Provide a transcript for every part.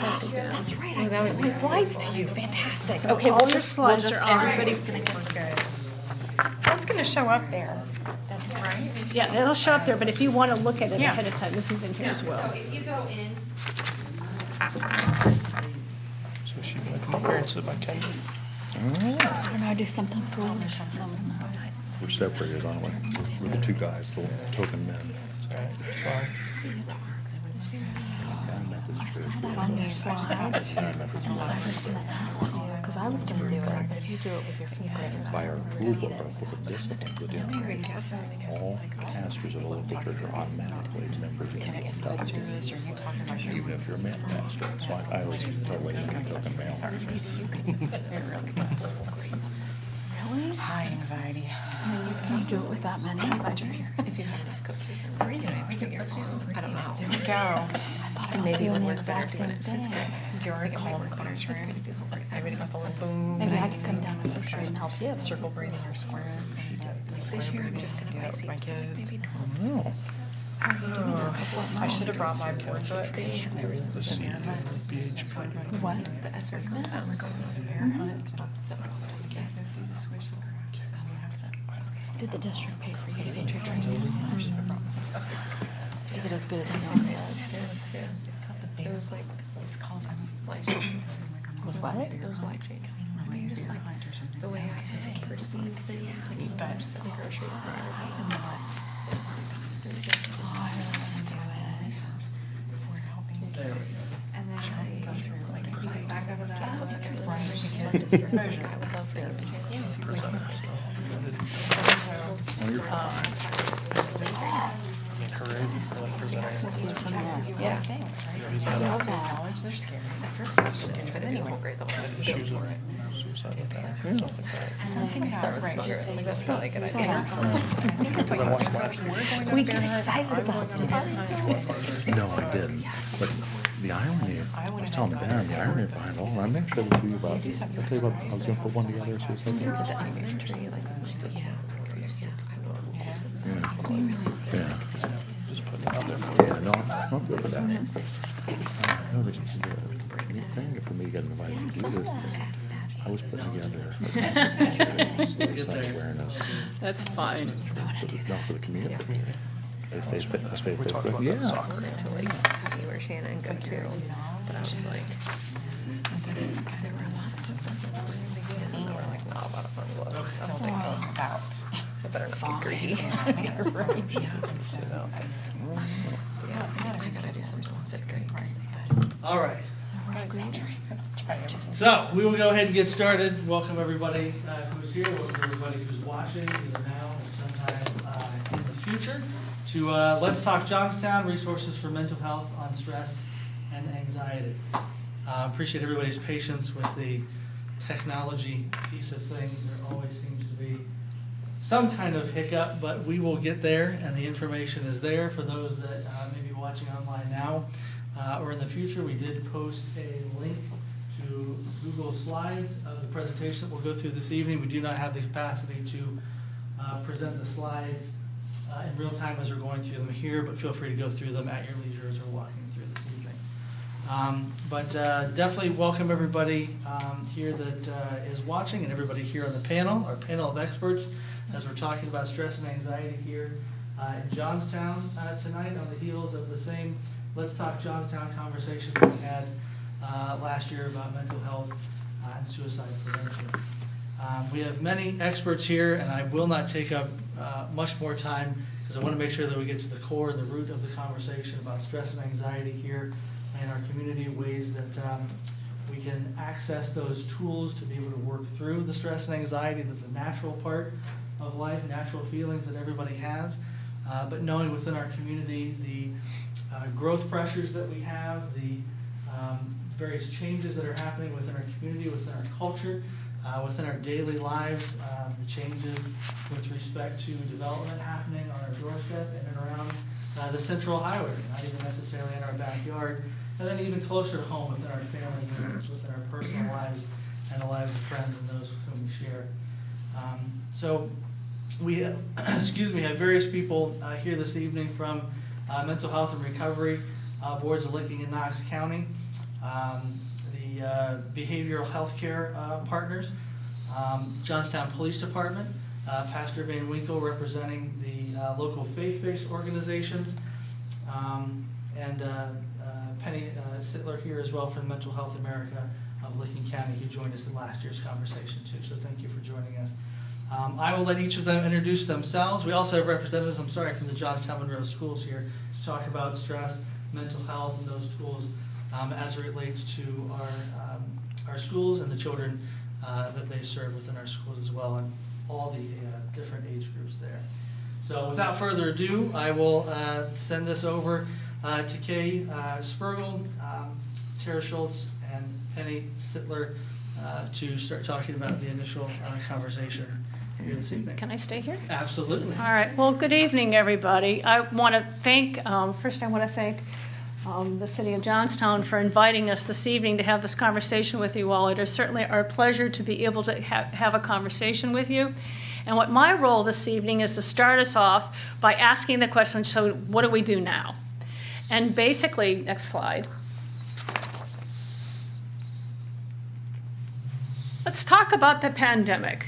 That's right. Oh, I that would sent be my slides to you. Fantastic. So Okay, all we'll your just slides are on. everybody's gonna get good. That's gonna show up there. That's right. Yeah, it'll show up there, but if you want to look at it Yeah. ahead of time, this is in here as well. So if you go in, So is she gonna come up here and sit by Kendall? I don't know, do something foolish. We're separated, aren't we? We're the two guys, the token men. Alright, sorry. On your slides. Because I was gonna do it, but if you do it with your fingers. By our rule book, our corporate discipline, the Democrats, all pastors of a local church are automatically members of the WW, even if you're a male pastor. So I always tell ladies I'm a token male. Really? high anxiety. Can you do it with that many? If you have enough coaches, then let's do some. I don't know. There we go. I thought And maybe it would the work better exact doing same it fifth thing. grade. Do our It might calm work better class fifth room. grade to do homework. I read a couple of boom. Maybe I could come down and push and help you. Circle braiding or square. This year, I'm just gonna buy Do seats my for kids. maybe Oh, I should have brought my board book. there was The C of BHP. What? the ESSER fund. Oh my god. So, Did the district pay for your teacher training? Is it as good as it sounds? it was like, it's called life change. Was what? It was life change. I mean, just like the way I perceived things, like even just at the grocery store. Oh, I really want to do it. And then I back over that. I was like, I would love for you to oh, you're fine. I mean, her age is like presenting. Yeah. Thanks, right? College, they're scary. Because at first, I tried to do a whole grade level, I was She built was for it. suicide attack. Something Start with about smoke, like that's probably a good idea. I watched last year. We get excited about it. No, I didn't. But the irony, I was telling Ben, the irony behind all, I'm not sure to tell you about, I'll tell you about, I was gonna put one together, so it's like, Here's the elementary, like with my football. yeah. Just putting it out there for Yeah, no, I'm good with that. No, the neat thing for me getting invited to do this, I was putting together suicide awareness, That's fine. not for the community. That's We talked about that yeah. in soccer. To like have you or Shannon go to, but I was like, there were a lot of stuff that was singing and they were like not a lot of fun to look. I was Still like, thinking about. I better not get greedy. You're right. Sit down. Yeah, I gotta do some stuff in fifth grade. All right, Try it. so we will go ahead and get started. Welcome everybody who's here, welcome everybody who's watching either now or sometime in the future to Let's Talk Johnstown, Resources for Mental Health on Stress and Anxiety. Appreciate everybody's patience with the technology piece of things. There always seems to be some kind of hiccup, but we will get there, and the information is there for those that may be watching online now or in the future. We did post a link to Google Slides of the presentation that we'll go through this evening. We do not have the capacity to present the slides in real time as we're going through them here, but feel free to go through them at your leisure as we're walking through this evening. But definitely welcome everybody here that is watching and everybody here on the panel, our panel of experts, as we're talking about stress and anxiety here in Johnstown tonight on the heels of the same Let's Talk Johnstown conversation that we had last year about mental health and suicide prevention. We have many experts here, and I will not take up much more time because I want to make sure that we get to the core and the root of the conversation about stress and anxiety here in our community, ways that we can access those tools to be able to work through the stress and anxiety that's a natural part of life, natural feelings that everybody has, but knowing within our community the growth pressures that we have, the various changes that are happening within our community, within our culture, within our daily lives, the changes with respect to development happening on our doorstep in and around the Central Highway, not even necessarily in our backyard, and then even closer to home within our family units, within our personal lives and the lives of friends and those with whom we share. So we have, have various people here this evening from mental health and recovery boards of Licking and Knox County. the behavioral health care partners, Johnstown Police Department, Pastor Van Winkle representing the local faith-based organizations, and Penny Sittler here as well from Mental Health America of Licking County, who joined us in last year's conversation too. So thank you for joining us. I will let each of them introduce themselves. We also have representatives, from the Johnstown Monroe schools here to talk about stress, mental health, and those tools as it relates to our schools and the children that they serve within our schools as well, and all the different age groups there. So without further ado, I will send this over to Kay Spergel, Tara Schultz, and Penny Sittler to start talking about the initial conversation here this evening. Can I stay here? Absolutely. All right. Well, good evening, everybody. I want to thank, first I want to thank the City of Johnstown for inviting us this evening to have this conversation with you all. It is certainly our pleasure to be able to have a conversation with you. And what my role this evening is to start us off by asking the question, so what do we do now? And basically, next slide. Let's talk about the pandemic,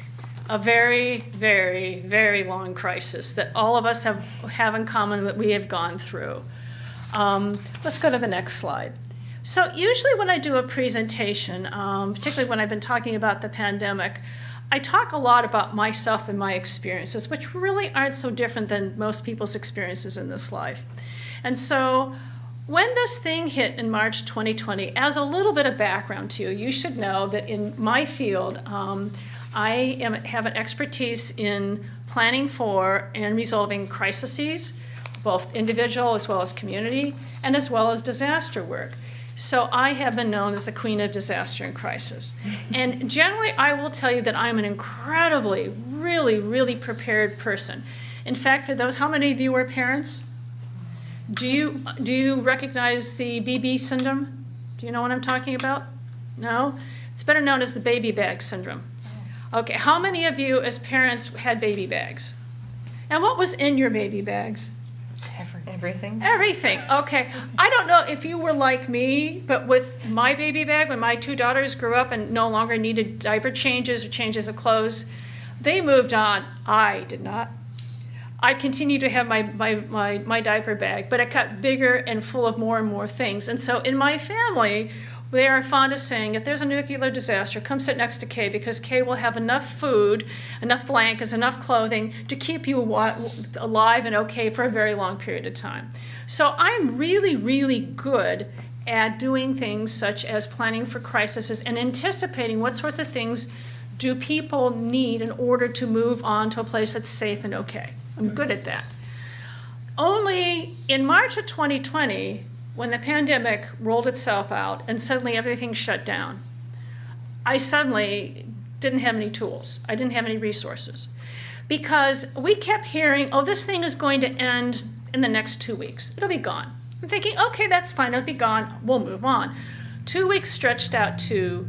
a very, very, very long crisis that all of us have in common that we have gone through. Let's go to the next slide. So usually when I do a presentation, particularly when I've been talking about the pandemic, I talk a lot about myself and my experiences, which really aren't so different than most people's experiences in this life. And so when this thing hit in March 2020, as a little bit of background to you, you should know that in my field, I have an expertise in planning for and resolving crises, both individual as well as community, and as well as disaster work. So I have been known as the queen of disaster and crisis. And generally, I will tell you that I'm an incredibly, really, really prepared person. In fact, for those, how many of you are parents? Do you recognize the BB syndrome? Do you know what I'm talking about? No? It's better known as the baby bag syndrome. Okay, how many of you as parents had baby bags? And what was in your baby bags? Everything. Everything. Okay. I don't know if you were like me, but with my baby bag, when my two daughters grew up and no longer needed diaper changes or changes of clothes, they moved on. I did not. I continued to have my diaper bag, but it got bigger and full of more and more things. And so in my family, they are fond of saying, if there's a nuclear disaster, come sit next to Kay, because Kay will have enough food, enough blankets, enough clothing to keep you alive and okay for a very long period of time. So I'm really, really good at doing things such as planning for crises and anticipating what sorts of things do people need in order to move on to a place that's safe and okay. I'm good at that. Only in March of 2020, when the pandemic rolled itself out and suddenly everything shut down, I suddenly didn't have any tools. I didn't have any resources. Because we kept hearing, oh, this thing is going to end in the next 2 weeks. It'll be gone. I'm thinking, okay, that's fine. It'll be gone. We'll move on. 2 weeks stretched out to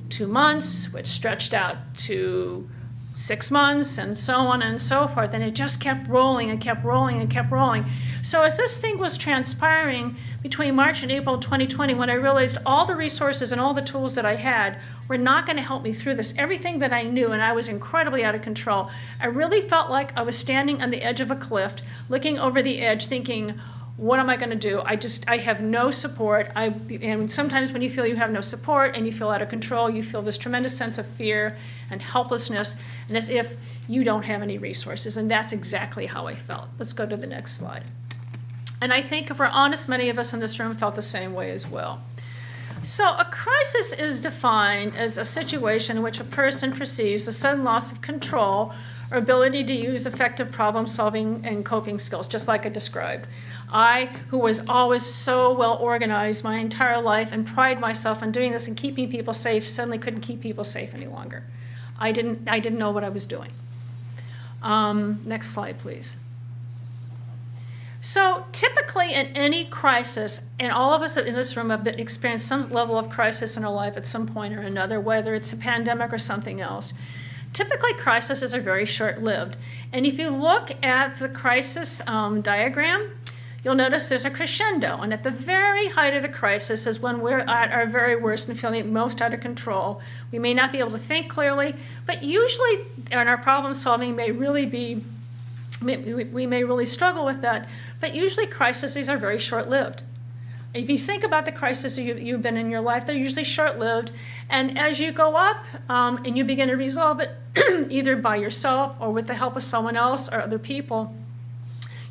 2 months, which stretched out to 6 months, and so on and so forth. And it just kept rolling and kept rolling and kept rolling. So as this thing was transpiring between March and April 2020, when I realized all the resources and all the tools that I had were not going to help me through this, everything that I knew, and I was incredibly out of control, I really felt like I was standing on the edge of a cliff, looking over the edge, thinking, what am I going to do? I have no support. And sometimes when you feel you have no support and you feel out of control, you feel this tremendous sense of fear and helplessness, and as if you don't have any resources. And that's exactly how I felt. Let's go to the next slide. And I think if we're honest, many of us in this room felt the same way as well. So a crisis is defined as a situation in which a person perceives a sudden loss of control or ability to use effective problem-solving and coping skills, just like I described. I, who was always so well organized my entire life and pride myself on doing this and keeping people safe, suddenly couldn't keep people safe any longer. I didn't know what I was doing. Next slide, please. So typically in any crisis, and all of us in this room have experienced some level of crisis in our life at some point or another, whether it's a pandemic or something else. Typically crises are very short-lived. And if you look at the crisis diagram, you'll notice there's a crescendo. And at the very height of the crisis is when we're at our very worst and feeling most out of control. We may not be able to think clearly, but usually, and our problem solving may really be, we may really struggle with that, but usually crises are very short-lived. If you think about the crises you've been in your life, they're usually short-lived. And as you go up and you begin to resolve it, either by yourself or with the help of someone else or other people,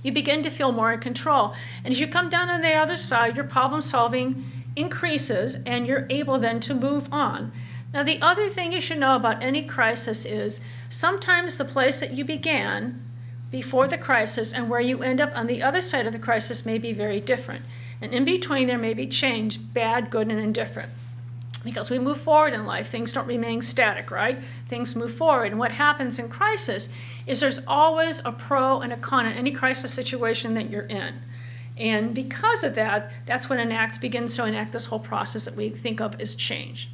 you begin to feel more in control. And as you come down on the other side, your problem solving increases and you're able then to move on. Now, the other thing you should know about any crisis is sometimes the place that you began before the crisis and where you end up on the other side of the crisis may be very different. And in between, there may be change, bad, good, and indifferent. Because we move forward in life, things don't remain static, right? Things move forward. And what happens in crisis is there's always a pro and a con in any crisis situation that you're in. And because of that, that's when begins to enact this whole process that we think of as change.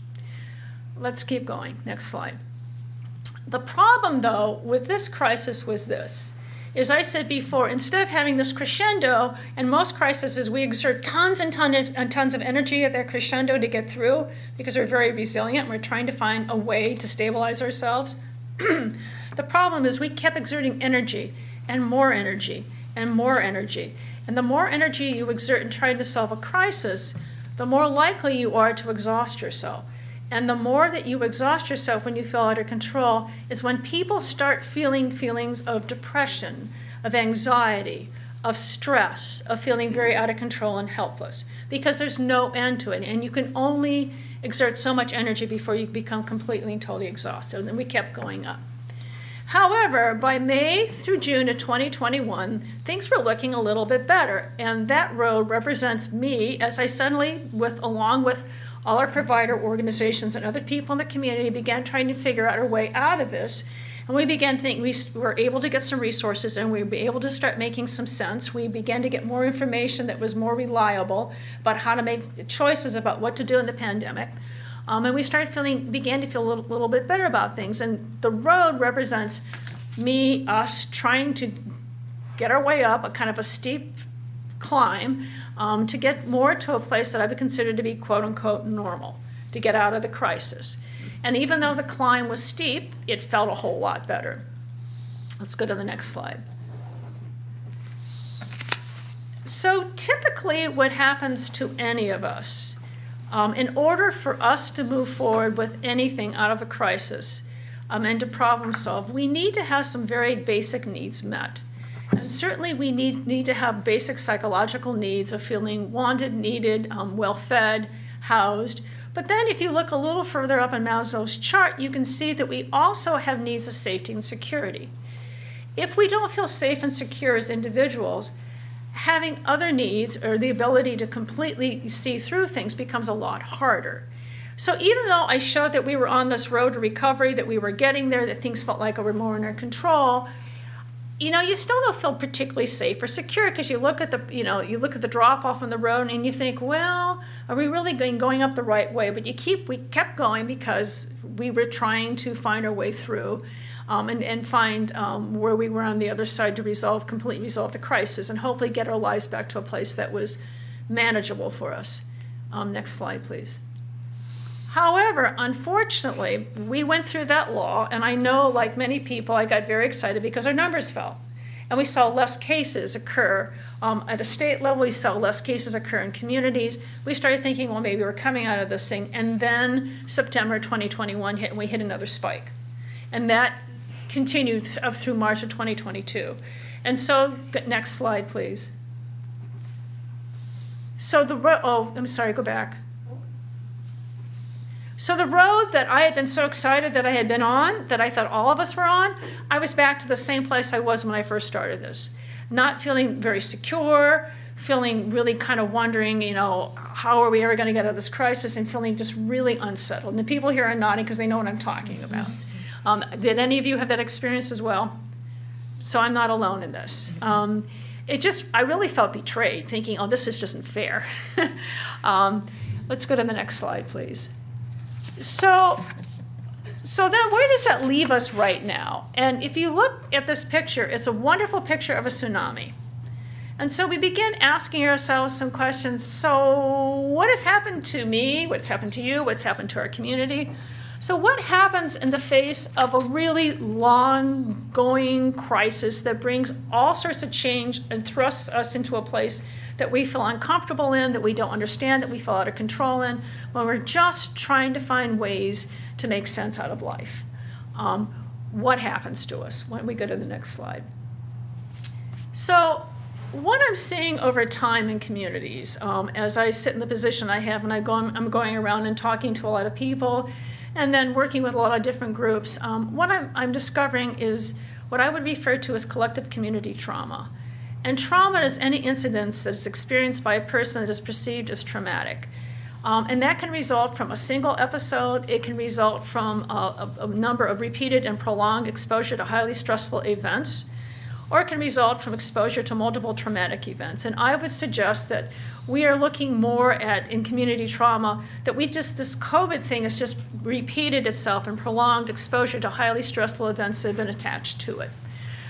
Let's keep going. Next slide. The problem, though, with this crisis was this. As I said before, instead of having this crescendo, and most crises we exert tons and tons of energy at that crescendo to get through because we're very resilient and we're trying to find a way to stabilize ourselves. The problem is we kept exerting energy and more energy and more energy. And the more energy you exert in trying to solve a crisis, the more likely you are to exhaust yourself. And the more that you exhaust yourself when you feel out of control is when people start feeling feelings of depression, of anxiety, of stress, of feeling very out of control and helpless, because there's no end to it. And you can only exert so much energy before you become completely and totally exhausted. And we kept going up. However, by May through June of 2021, things were looking a little bit better. And that road represents me as I suddenly, along with all our provider organizations and other people in the community, began trying to figure out a way out of this. And we began thinking, we were able to get some resources and we were able to start making some sense. We began to get more information that was more reliable about how to make choices about what to do in the pandemic. And we began to feel a little bit better about things. And the road represents us trying to get our way up, a kind of a steep climb, to get more to a place that I would consider to be quote unquote normal, to get out of the crisis. And even though the climb was steep, it felt a whole lot better. Let's go to the next slide. So typically what happens to any of us, in order for us to move forward with anything out of a crisis and to problem solve, we need to have some very basic needs met. And certainly we need to have basic psychological needs of feeling wanted, needed, well-fed, housed. But then if you look a little further up in Maslow's chart, you can see that we also have needs of safety and security. If we don't feel safe and secure as individuals, having other needs or the ability to completely see through things becomes a lot harder. So even though I showed that we were on this road to recovery, that we were getting there, that things felt like we were more in our control, you still don't feel particularly safe or secure because you look at the drop off on the road and you think, well, are we really going up the right way? But we kept going because we were trying to find our way through and find where we were on the other side to completely resolve the crisis and hopefully get our lives back to a place that was manageable for us. Next slide, please. However, unfortunately, we went through that law, and I know, like many people, I got very excited because our numbers fell. And we saw less cases occur at a state level. We saw less cases occur in communities. We started thinking, well, maybe we're coming out of this thing. And then September 2021 hit, and we hit another spike. And that continued through March of 2022. And so, next slide, please. So I'm sorry, go back. So the road that I had been so excited that I had been on, that I thought all of us were on, I was back to the same place I was when I first started this. Not feeling very secure, feeling really kind of wondering, how are we ever going to get out of this crisis, and feeling just really unsettled. And the people here are nodding because they know what I'm talking about. Did any of you have that experience as well? So I'm not alone in this. I really felt betrayed, thinking, oh, this just isn't fair. Let's go to the next slide, please. So then where does that leave us right now? And if you look at this picture, it's a wonderful picture of a tsunami. And so we begin asking ourselves some questions. So what has happened to me? What's happened to you? What's happened to our community? So what happens in the face of a really long-going crisis that brings all sorts of change and thrusts us into a place that we feel uncomfortable in, that we don't understand, that we feel out of control in, when we're just trying to find ways to make sense out of life? What happens to us when we go to the next slide? So what I'm seeing over time in communities, as I sit in the position I have and I'm going around and talking to a lot of people and then working with a lot of different groups, what I'm discovering is what I would refer to as collective community trauma. And trauma is any incidence that is experienced by a person that is perceived as traumatic. And that can result from a single episode. It can result from a number of repeated and prolonged exposure to highly stressful events, or it can result from exposure to multiple traumatic events. And I would suggest that we are looking more at, in community trauma, that this COVID thing has just repeated itself in prolonged exposure to highly stressful events that have been attached to it.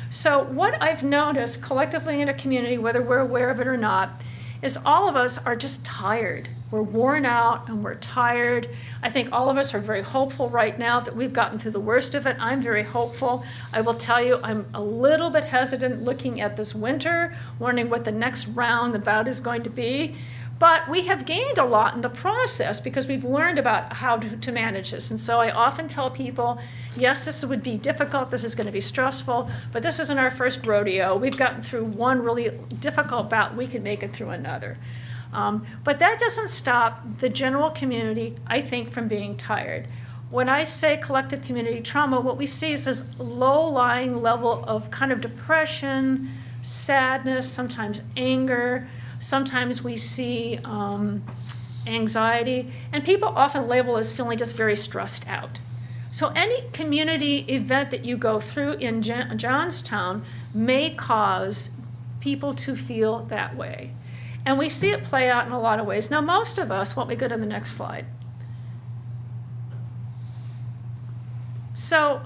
So what I've noticed collectively in a community, whether we're aware of it or not, is all of us are just tired. We're worn out and we're tired. I think all of us are very hopeful right now that we've gotten through the worst of it. I'm very hopeful. I will tell you, I'm a little bit hesitant looking at this winter, wondering what the next round, the bout is going to be. But we have gained a lot in the process because we've learned about how to manage this. And so I often tell people, yes, this would be difficult, this is going to be stressful, but this isn't our first rodeo. We've gotten through one really difficult bout, we can make it through another. But that doesn't stop the general community, I think, from being tired. When I say collective community trauma, what we see is this low-lying level of kind of depression, sadness, sometimes anger. Sometimes we see anxiety, and people often label as feeling just very stressed out. So any community event that you go through in Johnstown may cause people to feel that way. And we see it play out in a lot of ways. Now, most of us, why don't we go to the next slide? So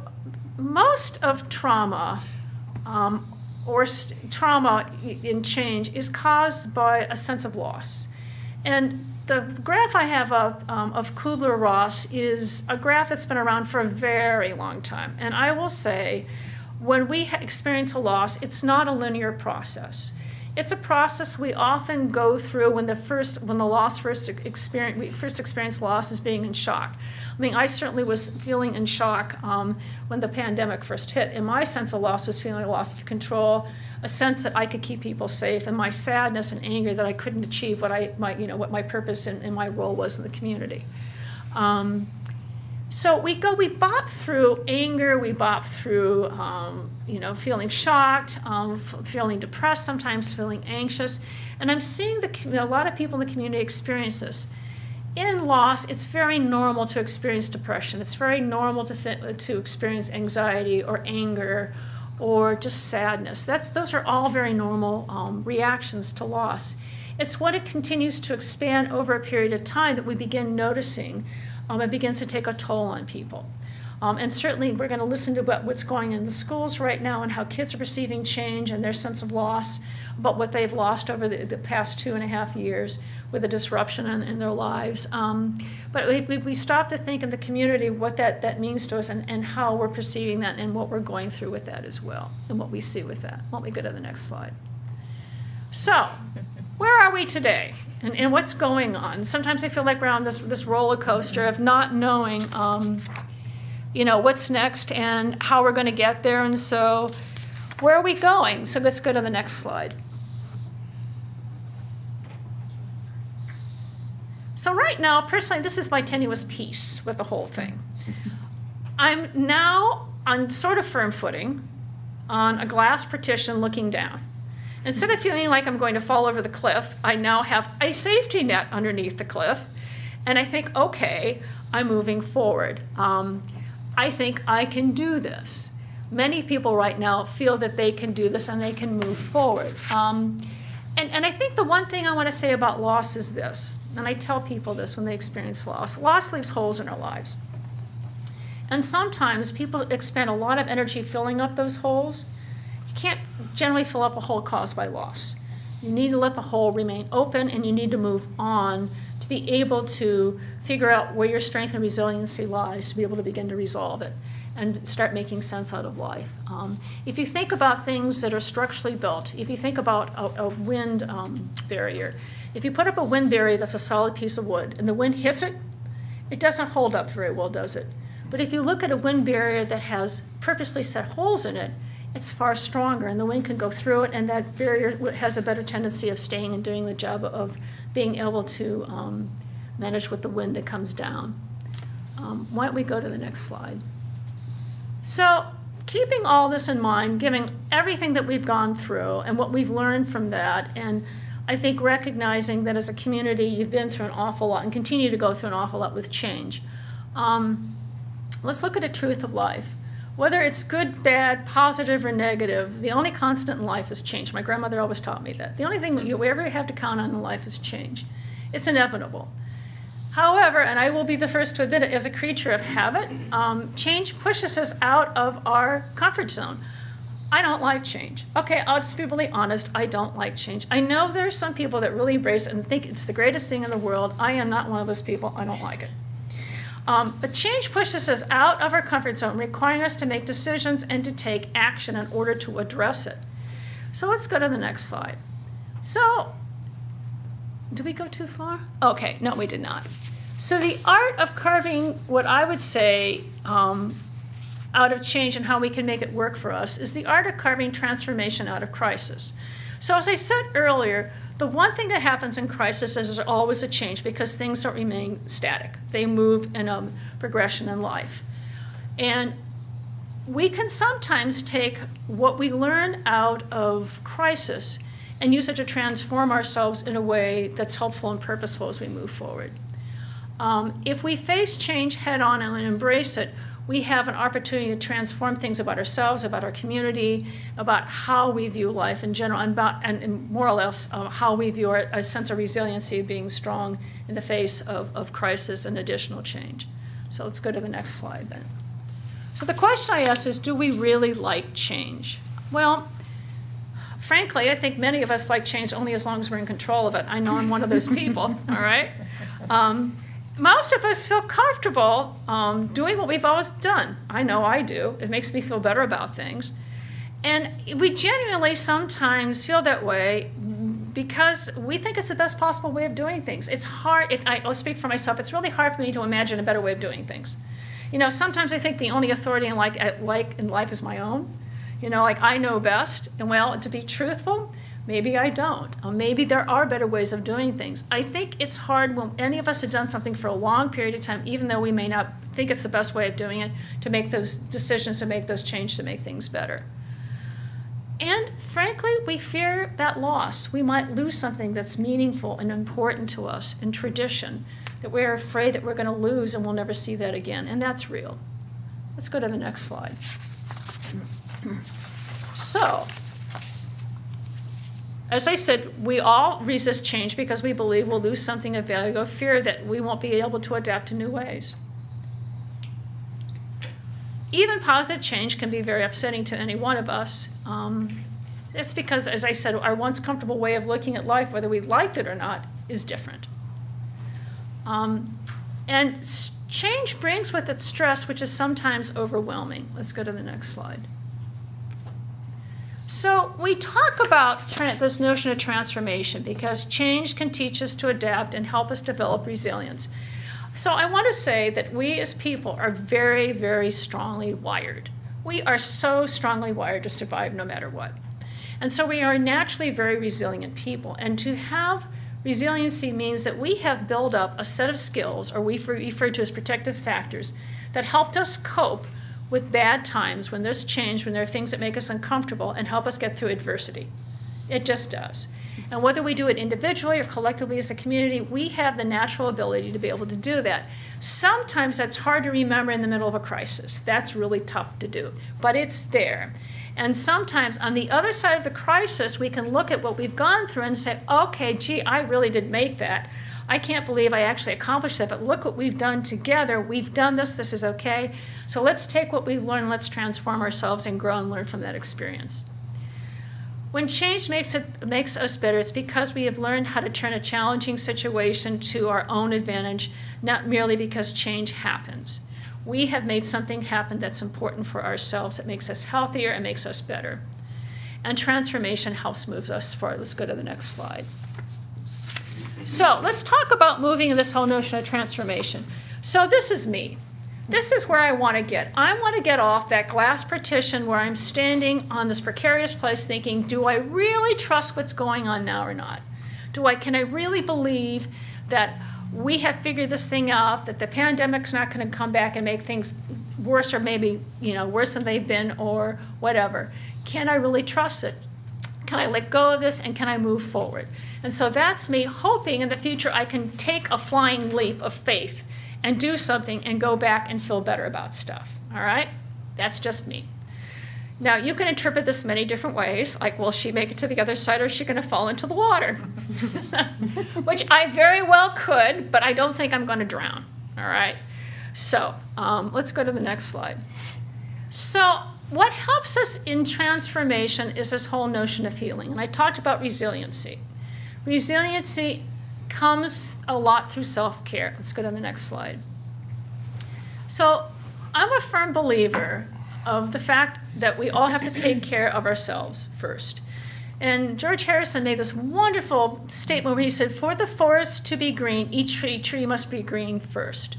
most of trauma trauma in change is caused by a sense of loss. And the graph I have of Kubler-Ross is a graph that's been around for a very long time. And I will say, when we experience a loss, it's not a linear process. It's a process we often go through when we first experience loss as being in shock. I mean, I certainly was feeling in shock when the pandemic first hit, and my sense of loss was feeling a loss of control, a sense that I could keep people safe, and my sadness and anger that I couldn't achieve what my purpose and my role was in the community. So we bop through anger, we bop through feeling shocked, feeling depressed, sometimes feeling anxious, and I'm seeing a lot of people in the community experience this. In loss, it's very normal to experience depression. It's very normal to experience anxiety or anger or just sadness. Those are all very normal reactions to loss. It's when it continues to expand over a period of time that we begin noticing it begins to take a toll on people. And certainly we're going to listen to what's going on in the schools right now and how kids are perceiving change and their sense of loss, about what they've lost over the past 2.5 years with the disruption in their lives. But we stop to think in the community what that means to us and how we're perceiving that and what we're going through with that as well and what we see with that. Why don't we go to the next slide? So, where are we today? And what's going on? Sometimes I feel like we're on this roller coaster of not knowing what's next and how we're going to get there. And so where are we going? So let's go to the next slide. So right now, personally, this is my tenuous piece with the whole thing. I'm now on sort of firm footing on a glass partition looking down. Instead of feeling like I'm going to fall over the cliff, I now have a safety net underneath the cliff. And I think, okay, I'm moving forward. I think I can do this. Many people right now feel that they can do this and they can move forward. And I think the one thing I want to say about loss is this, and I tell people this when they experience loss. Loss leaves holes in our lives. And sometimes people expend a lot of energy filling up those holes. You can't generally fill up a hole caused by loss. You need to let the hole remain open, and you need to move on to be able to figure out where your strength and resiliency lies, to be able to begin to resolve it and start making sense out of life. If you think about things that are structurally built, if you think about a wind barrier, if you put up a wind barrier that's a solid piece of wood and the wind hits it, it doesn't hold up very well, does it? But if you look at a wind barrier that has purposely set holes in it, it's far stronger, and the wind can go through it, and that barrier has a better tendency of staying and doing the job of being able to manage with the wind that comes down. Why don't we go to the next slide? So, keeping all this in mind, giving everything that we've gone through and what we've learned from that, and I think recognizing that as a community you've been through an awful lot and continue to go through an awful lot with change. Let's look at a truth of life. Whether it's good, bad, positive, or negative, the only constant in life is change. My grandmother always taught me that. The only thing you ever have to count on in life is change. It's inevitable. However, and I will be the first to admit it, as a creature of habit, change pushes us out of our comfort zone. I don't like change. Okay, I'll just be really honest, I don't like change. I know there are some people that really embrace it and think it's the greatest thing in the world. I am not one of those people. I don't like it. But change pushes us out of our comfort zone, requiring us to make decisions and to take action in order to address it. So let's go to the next slide. So, did we go too far? Okay, no, we did not. So the art of carving what I would say out of change and how we can make it work for us is the art of carving transformation out of crisis. So as I said earlier, the one thing that happens in crisis is there's always a change because things don't remain static. They move in a progression in life. And we can sometimes take what we learn out of crisis and use it to transform ourselves in a way that's helpful and purposeful as we move forward. If we face change head on and embrace it, we have an opportunity to transform things about ourselves, about our community, about how we view life in general, and more or less how we view our sense of resiliency, being strong in the face of crisis and additional change. So let's go to the next slide then. So the question I asked is, do we really like change? Well, frankly, I think many of us like change only as long as we're in control of it. I know I'm one of those people, all right? Most of us feel comfortable doing what we've always done. I know I do. It makes me feel better about things. And we genuinely sometimes feel that way because we think it's the best possible way of doing things. It's hard. I'll speak for myself. It's really hard for me to imagine a better way of doing things. You know, sometimes I think the only authority in life is my own. You know, like I know best. And well, to be truthful, maybe I don't. Maybe there are better ways of doing things. I think it's hard when any of us have done something for a long period of time, even though we may not think it's the best way of doing it, to make those decisions, to make those changes, to make things better. And frankly, we fear that loss. We might lose something that's meaningful and important to us in tradition, that we're afraid that we're going to lose and we'll never see that again. And that's real. Let's go to the next slide. So, as I said, we all resist change because we believe we'll lose something of value, or fear that we won't be able to adapt to new ways. Even positive change can be very upsetting to any one of us. It's because, as I said, our once comfortable way of looking at life, whether we liked it or not, is different. And change brings with it stress, which is sometimes overwhelming. Let's go to the next slide. So we talk about this notion of transformation because change can teach us to adapt and help us develop resilience. So I want to say that we as people are very, very strongly wired. We are so strongly wired to survive no matter what. And so we are naturally very resilient people. And to have resiliency means that we have built up a set of skills, or we refer to as protective factors, that helped us cope with bad times, when there's change, when there are things that make us uncomfortable, and help us get through adversity. It just does. And whether we do it individually or collectively as a community, we have the natural ability to be able to do that. Sometimes that's hard to remember in the middle of a crisis. That's really tough to do, but it's there. And sometimes on the other side of the crisis, we can look at what we've gone through and say, okay, gee, I really did make that. I can't believe I actually accomplished that, but look what we've done together. We've done this is okay. So let's take what we've learned, let's transform ourselves and grow and learn from that experience. When change makes us better, it's because we have learned how to turn a challenging situation to our own advantage, not merely because change happens. We have made something happen that's important for ourselves, that makes us healthier and makes us better. And transformation helps move us forward. Let's go to the next slide. So let's talk about moving this whole notion of transformation. So this is me. This is where I want to get. I want to get off that glass partition where I'm standing on this precarious place thinking, do I really trust what's going on now or not? Can I really believe that we have figured this thing out, that the pandemic's not going to come back and make things worse, or maybe, worse than they've been, or whatever? Can I really trust it? Can I let go of this, and can I move forward? And so that's me hoping in the future I can take a flying leap of faith and do something and go back and feel better about stuff, all right? That's just me. Now, you can interpret this many different ways, like, will she make it to the other side, or is she going to fall into the water? Which I very well could, but I don't think I'm going to drown, all right? So let's go to the next slide. So what helps us in transformation is this whole notion of healing, and I talked about resiliency. Resiliency comes a lot through self-care. Let's go to the next slide. So I'm a firm believer of the fact that we all have to take care of ourselves first. And George Harrison made this wonderful statement where he said, for the forest to be green, each tree must be green first.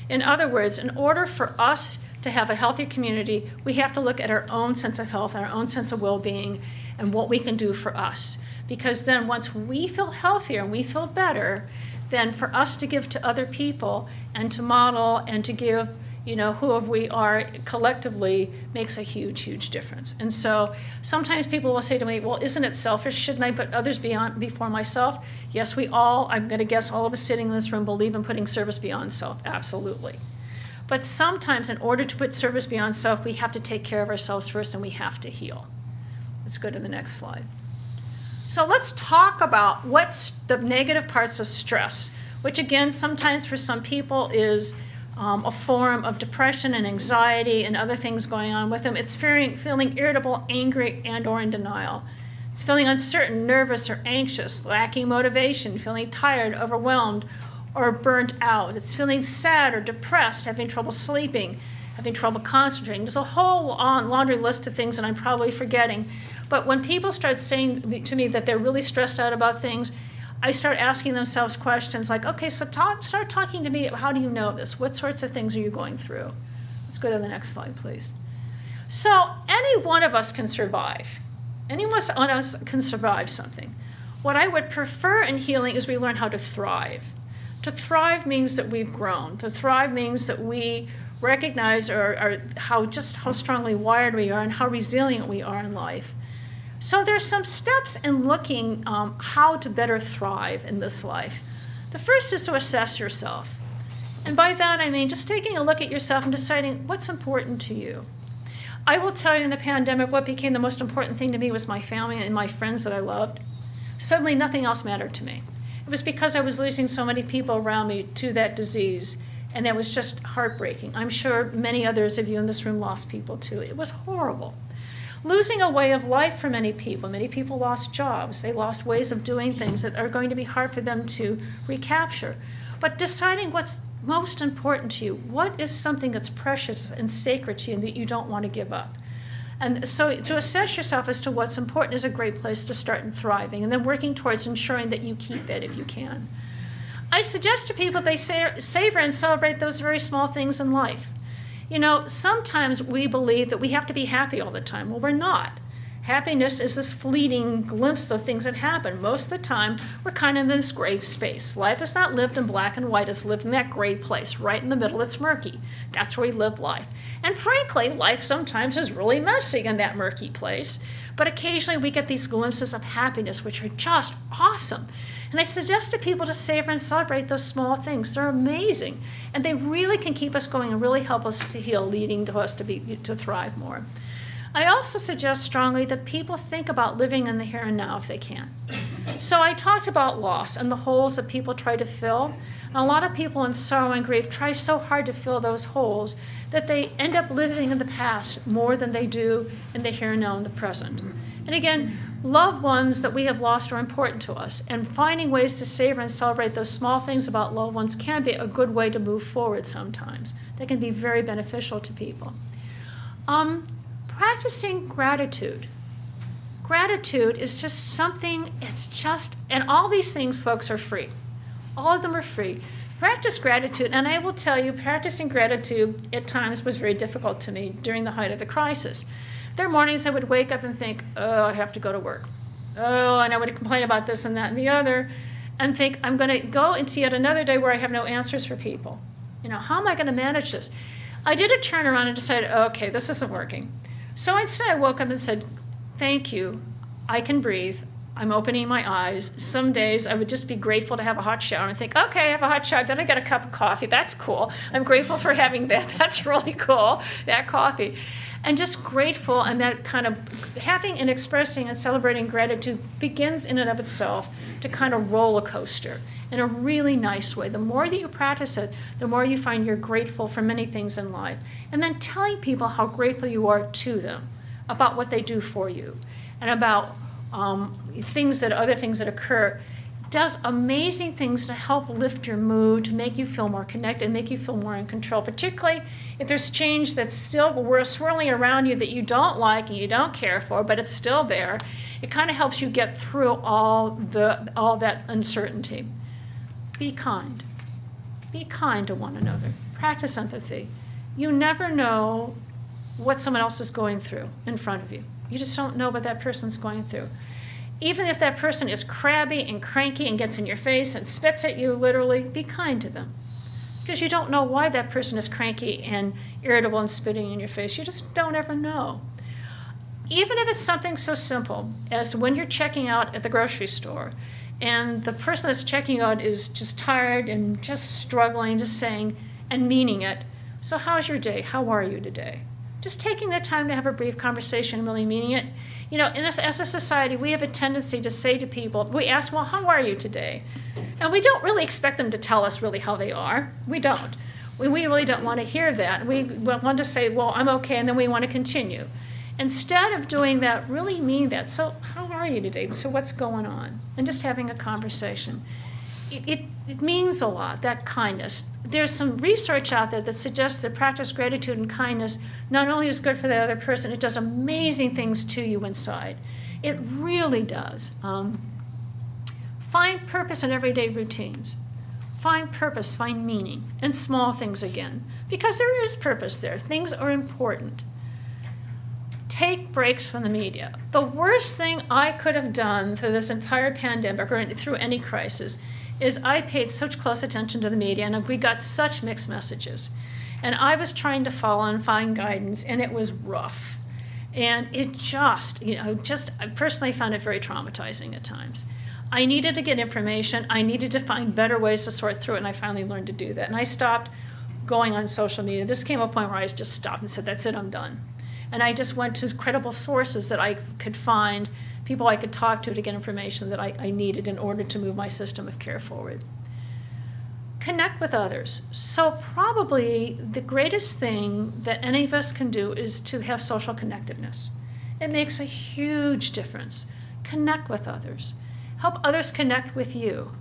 In other words, in order for us to have a healthy community, we have to look at our own sense of health and our own sense of well-being and what we can do for us. Because then once we feel healthier and we feel better, then for us to give to other people and to model and to give, whoever we are collectively makes a huge, huge difference. And so sometimes people will say to me, well, isn't it selfish? Shouldn't I put others before myself? Yes, I'm going to guess all of us sitting in this room believe in putting service beyond self, absolutely. But sometimes in order to put service beyond self, we have to take care of ourselves first and we have to heal. Let's go to the next slide. So let's talk about what's the negative parts of stress, which again, sometimes for some people is a form of depression and anxiety and other things going on with them. It's feeling irritable, angry, and or in denial. It's feeling uncertain, nervous, or anxious, lacking motivation, feeling tired, overwhelmed, or burnt out. It's feeling sad or depressed, having trouble sleeping, having trouble concentrating. There's a whole laundry list of things that I'm probably forgetting. But when people start saying to me that they're really stressed out about things, I start asking themselves questions like, okay, so start talking to me. How do you know this? What sorts of things are you going through? Let's go to the next slide, please. So any one of us can survive. Any one of us can survive something. What I would prefer in healing is we learn how to thrive. To thrive means that we've grown. To thrive means that we recognize how strongly wired we are and how resilient we are in life. So there's some steps in looking how to better thrive in this life. The first is to assess yourself. And by that I mean just taking a look at yourself and deciding what's important to you. I will tell you in the pandemic what became the most important thing to me was my family and my friends that I loved. Suddenly nothing else mattered to me. It was because I was losing so many people around me to that disease, and that was just heartbreaking. I'm sure many others of you in this room lost people too. It was horrible. Losing a way of life for many people lost jobs. They lost ways of doing things that are going to be hard for them to recapture. But deciding what's most important to you, what is something that's precious and sacred to you and that you don't want to give up. And so to assess yourself as to what's important is a great place to start in thriving, and then working towards ensuring that you keep it if you can. I suggest to people they savor and celebrate those very small things in life. Sometimes we believe that we have to be happy all the time. Well, we're not. Happiness is this fleeting glimpse of things that happen. Most of the time, we're kind of in this gray space. Life is not lived in black and white. It's lived in that gray place, right in the middle. It's murky. That's where we live life. And frankly, life sometimes is really messy in that murky place. But occasionally, we get these glimpses of happiness, which are just awesome. And I suggest to people to savor and celebrate those small things. They're amazing. And they really can keep us going and really help us to heal, leading to us to thrive more. I also suggest strongly that people think about living in the here and now if they can. So I talked about loss and the holes that people try to fill. And a lot of people in sorrow and grief try so hard to fill those holes that they end up living in the past more than they do in the here and now and the present. And again, loved ones that we have lost are important to us, and finding ways to savor and celebrate those small things about loved ones can be a good way to move forward sometimes. They can be very beneficial to people. Practicing gratitude. Gratitude is just something, and all these things, folks, are free. All of them are free. Practice gratitude, and I will tell you, practicing gratitude at times was very difficult to me during the height of the crisis. There are mornings I would wake up and think, oh, I have to go to work. Oh, and I would complain about this and that and the other, and think, I'm going to go into yet another day where I have no answers for people. How am I going to manage this? I did a turnaround and decided, okay, this isn't working. So instead I woke up and said, thank you, I can breathe. I'm opening my eyes. Some days I would just be grateful to have a hot shower and think, okay, I have a hot shower, then I get a cup of coffee. That's cool. I'm grateful for having that. That's really cool, that coffee. And just grateful, and that kind of having and expressing and celebrating gratitude begins in and of itself to kind of roller coaster in a really nice way. The more that you practice it, the more you find you're grateful for many things in life. And then telling people how grateful you are to them about what they do for you and about other things that occur, does amazing things to help lift your mood, to make you feel more connected, make you feel more in control, particularly if there's change that's still swirling around you that you don't like and you don't care for, but it's still there. It kind of helps you get through all that uncertainty. Be kind. Be kind to one another. Practice empathy. You never know what someone else is going through in front of you. You just don't know what that person's going through. Even if that person is crabby and cranky and gets in your face and spits at you, literally, be kind to them. Because you don't know why that person is cranky and irritable and spitting in your face. You just don't ever know. Even if it's something so simple as when you're checking out at the grocery store and the person that's checking out is just tired and just struggling, just saying and meaning it, so how's your day? How are you today? Just taking the time to have a brief conversation and really meaning it. As a society, we have a tendency to say to people, we ask, well, how are you today? And we don't really expect them to tell us really how they are. We don't. We really don't want to hear that. We want to say, well, I'm okay, and then we want to continue. Instead of doing that, really mean that. So how are you today? So what's going on? And just having a conversation. It means a lot, that kindness. There's some research out there that suggests that practice gratitude and kindness not only is good for the other person, it does amazing things to you inside. It really does. Find purpose in everyday routines. Find purpose, find meaning, and small things again. Because there is purpose there. Things are important. Take breaks from the media. The worst thing I could have done through this entire pandemic or through any crisis is I paid such close attention to the media, and we got such mixed messages. And I was trying to follow and find guidance, and it was rough. And it I personally found it very traumatizing at times. I needed to get information. I needed to find better ways to sort through it, and I finally learned to do that. And I stopped going on social media. This came a point where I just stopped and said, that's it, I'm done. And I just went to credible sources that I could find, people I could talk to get information that I needed in order to move my system of care forward. Connect with others. So probably the greatest thing that any of us can do is to have social connectiveness. It makes a huge difference. Connect with others. Help others connect with you.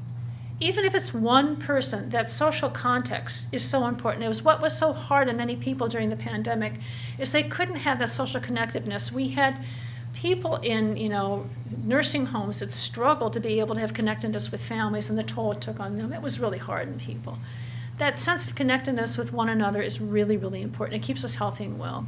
Even if it's one person, that social context is so important. It was what was so hard on many people during the pandemic is they couldn't have that social connectiveness. We had people in, nursing homes that struggled to be able to have connectedness with families and the toll it took on them. It was really hard on people. That sense of connectedness with one another is really, really important. It keeps us healthy and well.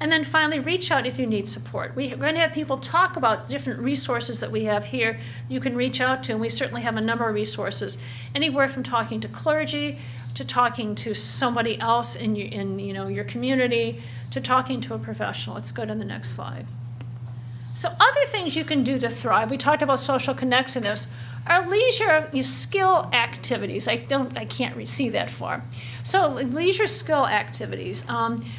And then finally, reach out if you need support. We're going to have people talk about different resources that we have here you can reach out to, and we certainly have a number of resources, anywhere from talking to clergy, to talking to somebody else in your community, to talking to a professional. Let's go to the next slide. So other things you can do to thrive, we talked about social connectedness, are leisure skill activities. I can't see that far. So leisure skill activities.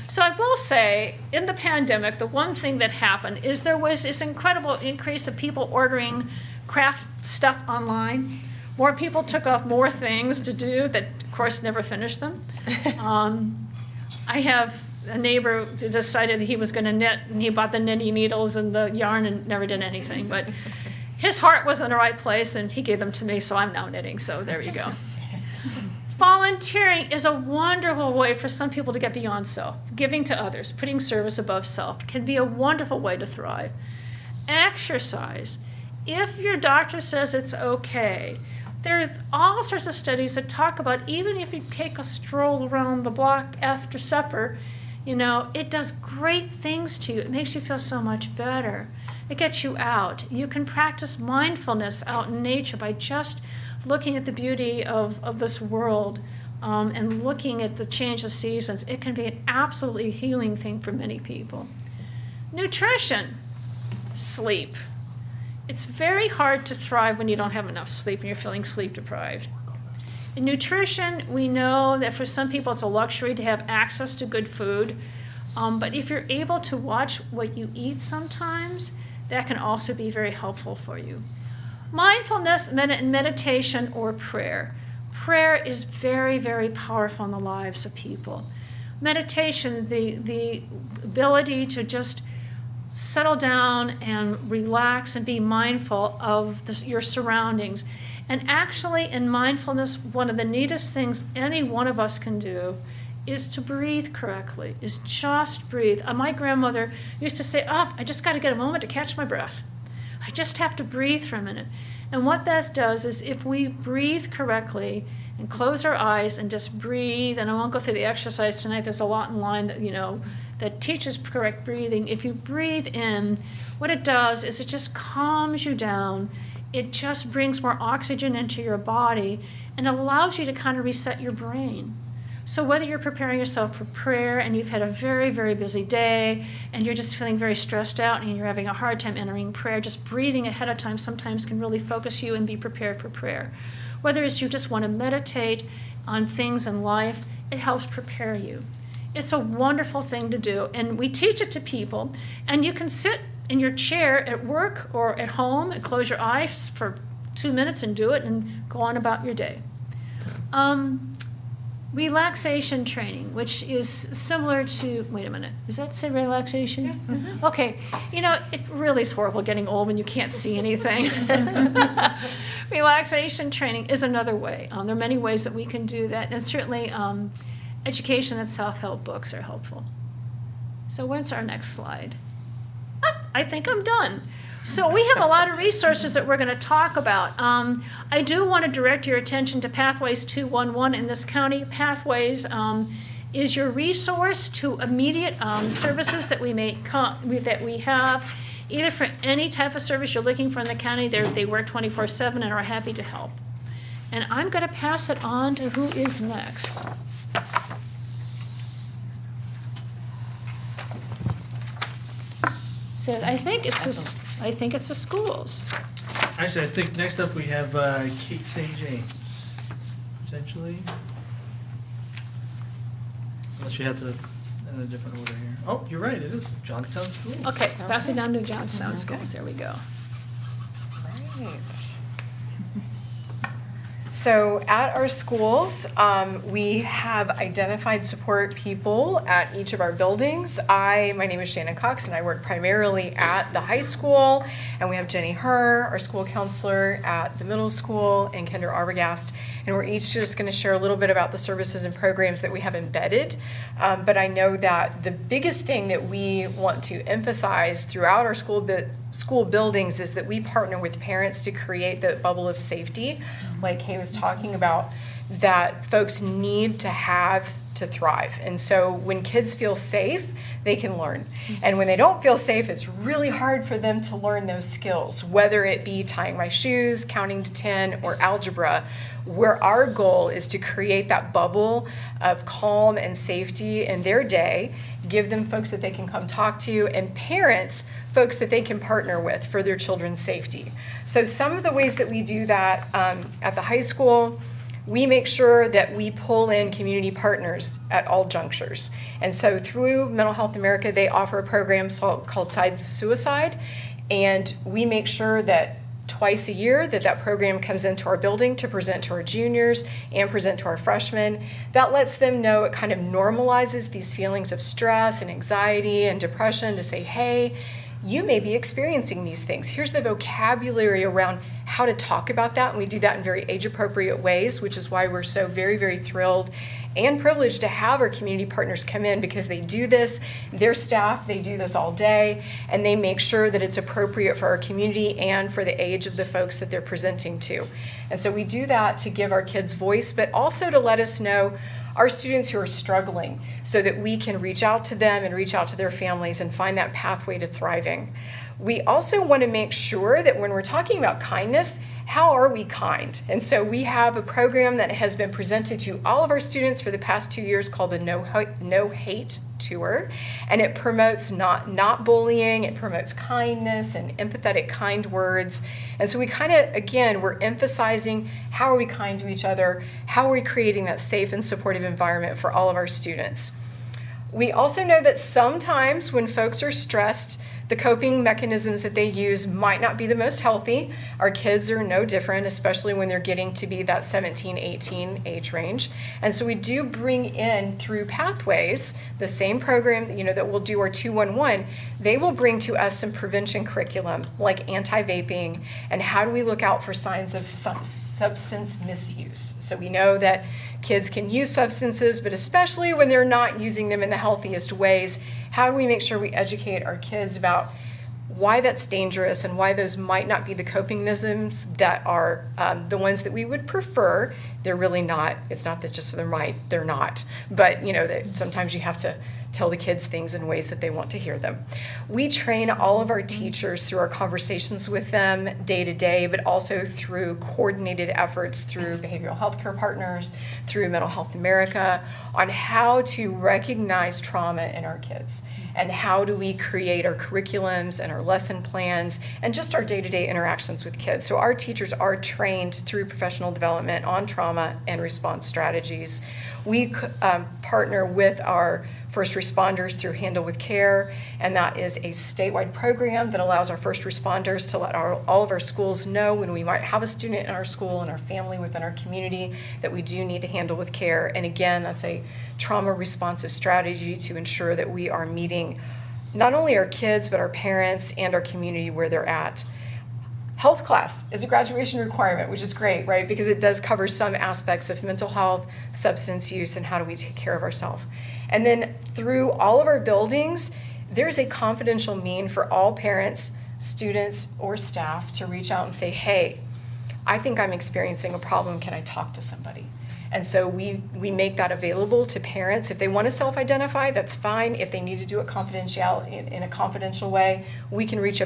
So I will say, in the pandemic, the one thing that happened is there was this incredible increase of people ordering craft stuff online. More people took off more things to do that, of course, never finished them. I have a neighbor decided he was going to knit, and he bought the knitting needles and the yarn and never did anything. But his heart was in the right place, and he gave them to me, so I'm now knitting. So there you go. Volunteering is a wonderful way for some people to get beyond self. Giving to others, putting service above self can be a wonderful way to thrive. Exercise. If your doctor says it's okay, there's all sorts of studies that talk about even if you take a stroll around the block after supper, it does great things to you. It makes you feel so much better. It gets you out. You can practice mindfulness out in nature by just looking at the beauty of this world and looking at the change of seasons. It can be an absolutely healing thing for many people. Nutrition, sleep. It's very hard to thrive when you don't have enough sleep and you're feeling sleep deprived. In nutrition, we know that for some people it's a luxury to have access to good food, but if you're able to watch what you eat sometimes, that can also be very helpful for you. Mindfulness, meditation, or prayer. Prayer is very, very powerful in the lives of people. Meditation, the ability to just settle down and relax and be mindful of your surroundings. And actually, in mindfulness, one of the neatest things any one of us can do is to breathe correctly, is just breathe. My grandmother used to say, I just got to get a moment to catch my breath. I just have to breathe for a minute. And what that does is if we breathe correctly and close our eyes and just breathe, and I won't go through the exercise tonight, there's a lot in line that, that teaches correct breathing. If you breathe in, what it does is it just calms you down. It just brings more oxygen into your body and allows you to kind of reset your brain. So whether you're preparing yourself for prayer and you've had a very, very busy day and you're just feeling very stressed out and you're having a hard time entering prayer, just breathing ahead of time sometimes can really focus you and be prepared for prayer. Whether it's you just want to meditate on things in life, it helps prepare you. It's a wonderful thing to do, and we teach it to people, and you can sit in your chair at work or at home and close your eyes for 2 minutes and do it and go on about your day. Relaxation training, which is similar to, wait a minute, does that say relaxation? Yeah. Mm-hmm. Okay, it really is horrible getting old when you can't see anything. Relaxation training is another way. There are many ways that we can do that, and certainly education and self-help books are helpful. So when's our next slide? I think I'm done. So we have a lot of resources that we're going to talk about. I do want to direct your attention to Pathways 211 in this county. Pathways is your resource to immediate services that we have, either for any type of service you're looking for in the county. They work 24/7 and are happy to help. And I'm going to pass it on to who is next. So I think it's the schools. Actually, I think next up we have Kate St. James, potentially. Unless you have to in a different order here. Oh, you're right, it is Johnstown School. Okay, it's passing down to Johnstown Schools. There we go. Right. So at our schools, we have identified support people at each of our buildings. My name is Shannon Cox, and I work primarily at the high school. And we have Jenny Herr, our school counselor at the middle school, and Kendra Arbogast. And we're each just going to share a little bit about the services and programs that we have embedded. But I know that the biggest thing that we want to emphasize throughout our school buildings is that we partner with parents to create the bubble of safety, like Kay was talking about, that folks need to have to thrive. And so when kids feel safe, they can learn. And when they don't feel safe, it's really hard for them to learn those skills, whether it be tying my shoes, counting to 10, or algebra, where our goal is to create that bubble of calm and safety in their day, give them folks that they can come talk to, and parents, folks that they can partner with for their children's safety. So some of the ways that we do that at the high school, we make sure that we pull in community partners at all junctures. And so through Mental Health America, they offer a program called Sides of Suicide. And we make sure that twice a year that program comes into our building to present to our juniors and present to our freshmen. That lets them know, it kind of normalizes these feelings of stress and anxiety and depression to say, hey, you may be experiencing these things. Here's the vocabulary around how to talk about that, and we do that in very age-appropriate ways, which is why we're so very, very thrilled and privileged to have our community partners come in, because they do this, their staff, they do this all day, and they make sure that it's appropriate for our community and for the age of the folks that they're presenting to. And so we do that to give our kids voice, but also to let us know our students who are struggling, so that we can reach out to them and reach out to their families and find that pathway to thriving. We also want to make sure that when we're talking about kindness, how are we kind? And so we have a program that has been presented to all of our students for the past 2 years called the No Hate Tour. And it promotes not bullying, it promotes kindness and empathetic, kind words. And so we kind of, again, we're emphasizing how are we kind to each other? How are we creating that safe and supportive environment for all of our students? We also know that sometimes when folks are stressed, the coping mechanisms that they use might not be the most healthy. Our kids are no different, especially when they're getting to be that 17, 18 age range. And so we do bring in through Pathways, the same program that we'll do our 211, they will bring to us some prevention curriculum like anti-vaping and how do we look out for signs of substance misuse. So we know that kids can use substances, but especially when they're not using them in the healthiest ways, how do we make sure we educate our kids about why that's dangerous and why those might not be the coping mechanisms that are the ones that we would prefer. They're really not. It's not that just they're not. But that sometimes you have to tell the kids things in ways that they want to hear them. We train all of our teachers through our conversations with them day to day, but also through coordinated efforts through behavioral health care partners, through Mental Health America, on how to recognize trauma in our kids and how do we create our curriculums and our lesson plans and just our day-to-day interactions with kids. So our teachers are trained through professional development on trauma and response strategies. We partner with our first responders through Handle with Care, and that is a statewide program that allows our first responders to let all of our schools know when we might have a student in our school and our family within our community that we do need to handle with care. And again, that's a trauma responsive strategy to ensure that we are meeting not only our kids, but our parents and our community where they're at. Health class is a graduation requirement, which is great, right? Because it does cover some aspects of mental health, substance use, and how do we take care of ourselves. And then through all of our buildings, there's a confidential mean for all parents, students, or staff to reach out and say, hey, I think I'm experiencing a problem. Can I talk to somebody? And so we make that available to parents. If they want to self-identify, that's fine. If they need to do it in a confidential way, we can reach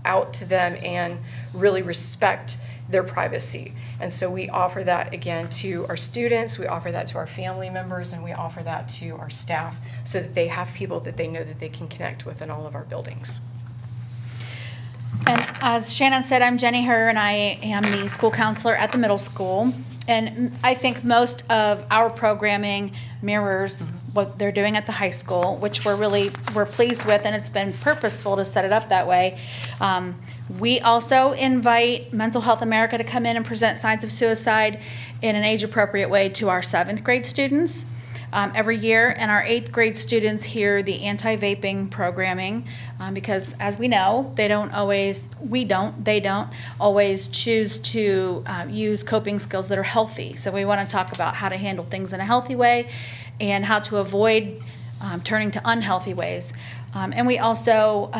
out to them and really respect their privacy. And so we offer that again to our students, we offer that to our family members, and we offer that to our staff so that they have people that they know that they can connect with in all of our buildings. And as Shannon said, I'm Jenny Herr, and I am the school counselor at the middle school. And I think most of our programming mirrors what they're doing at the high school, which we're pleased with, and it's been purposeful to set it up that way. We also invite Mental Health America to come in and present signs of suicide in an age-appropriate way to our 7th grade students every year, and our 8th grade students hear the anti-vaping programming because, as we know, they don't always choose to use coping skills that are healthy. So we want to talk about how to handle things in a healthy way and how to avoid turning to unhealthy ways. And we also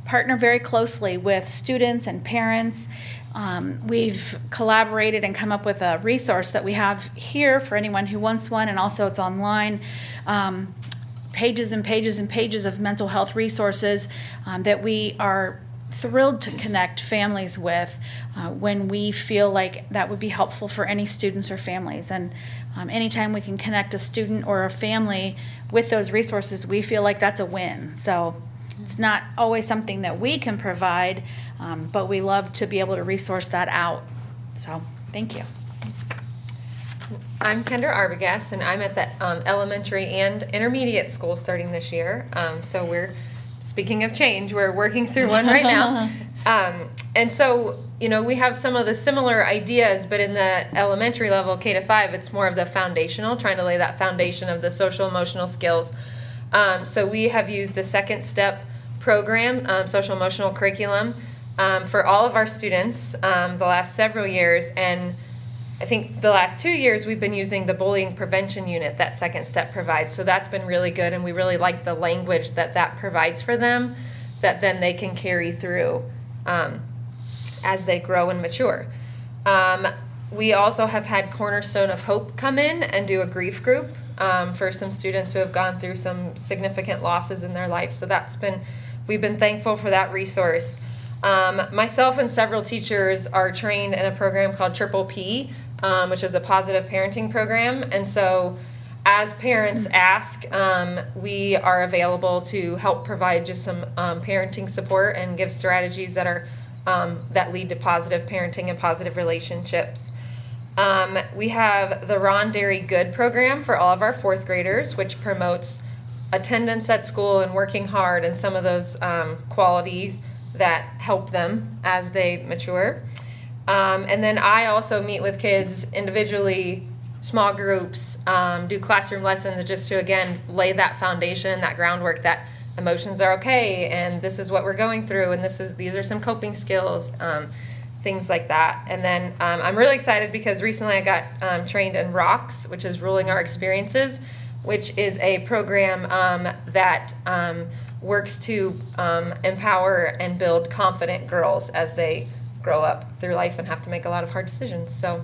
partner very closely with students and parents. We've collaborated and come up with a resource that we have here for anyone who wants one, and also it's online. Pages and pages and pages of mental health resources that we are thrilled to connect families with when we feel like that would be helpful for any students or families. And anytime we can connect a student or a family with those resources, we feel like that's a win. So it's not always something that we can provide, but we love to be able to resource that out. So thank you. I'm Kendra Arbogast, and I'm at the elementary and intermediate school starting this year. So we're, speaking of change, we're working through one right now. And so, you know, we have some of the similar ideas, but in the elementary level, K to 5, it's more of the foundational, trying to lay that foundation of the social emotional skills. So we have used the Second Step program, social emotional curriculum, for all of our students the last several years. And I think the last 2 years we've been using the bullying prevention unit that Second Step provides. So that's been really good, and we really like the language that provides for them, that then they can carry through as they grow and mature. We also have had Cornerstone of Hope come in and do a grief group for some students who have gone through some significant losses in their life. So we've been thankful for that resource. Myself and several teachers are trained in a program called Triple P, which is a positive parenting program. And so as parents ask, we are available to help provide just some parenting support and give strategies that are that lead to positive parenting and positive relationships. We have the Ron Dairy Good program for all of our 4th graders, which promotes attendance at school and working hard and some of those qualities that help them as they mature. And then I also meet with kids individually, small groups, do classroom lessons just to, again, lay that foundation, that groundwork that emotions are okay, and this is what we're going through, and these are some coping skills, things like that. And then I'm really excited because recently I got trained in ROCKS, which is Ruling Our Experiences, which is a program that works to empower and build confident girls as they grow up through life and have to make a lot of hard decisions. So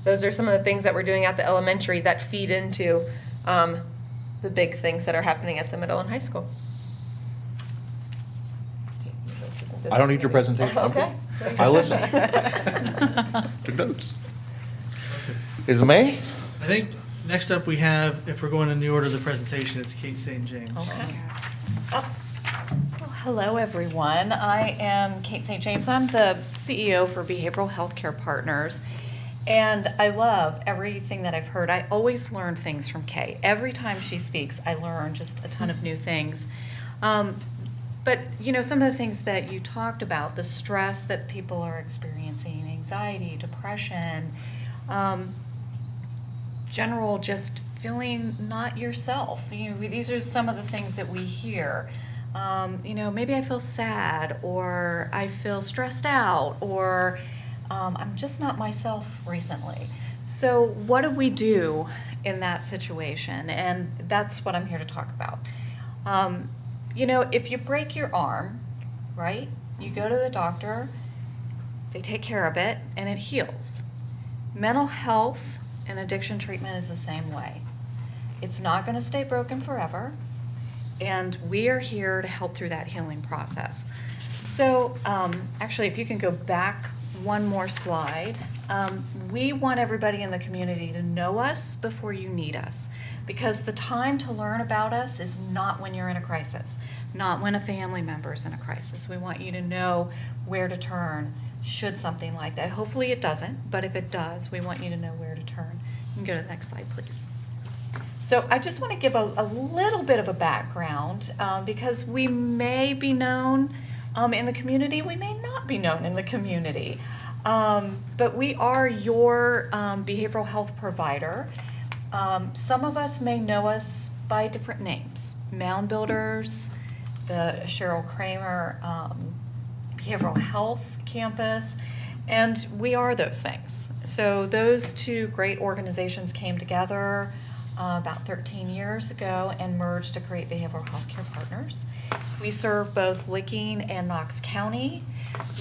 those are some of the things that we're doing at the elementary that feed into the big things that are happening at the middle and high school. I don't need your presentation. I'm Okay. good. I listened. Took notes. Is it May? I think next up we have, if we're going in the order of the presentation, it's Kate St. James. Well, hello, everyone. I am Kate St. James. I'm the CEO for Behavioral Healthcare Partners, and I love everything that I've heard. I always learn things from Kay. Every time she speaks, I learn just a ton of new things. But, you know, some of the things that you talked about, the stress that people are experiencing, anxiety, depression, general just feeling not yourself. These are some of the things that we hear. You know, maybe I feel sad, or I feel stressed out, or I'm just not myself recently. So what do we do in that situation? And that's what I'm here to talk about. You know, if you break your arm, right, you go to the doctor, they take care of it, and it heals. Mental health and addiction treatment is the same way. It's not going to stay broken forever, and we are here to help through that healing process. So actually, if you can go back one more slide, we want everybody in the community to know us before you need us, because the time to learn about us is not when you're in a crisis, not when a family member is in a crisis. We want you to know where to turn should something like that. Hopefully it doesn't, but if it does, we want you to know where to turn. You can go to the next slide, please. So I just want to give a little bit of a background because we may be known in the community, we may not be known in the community. But we are your behavioral health provider. Some of us may know us by different names. Mound Builders, the Cheryl Kramer Behavioral Health Campus, and we are those things. So those two great organizations came together about 13 years ago and merged to create Behavioral Healthcare Partners. We serve both Licking and Knox County.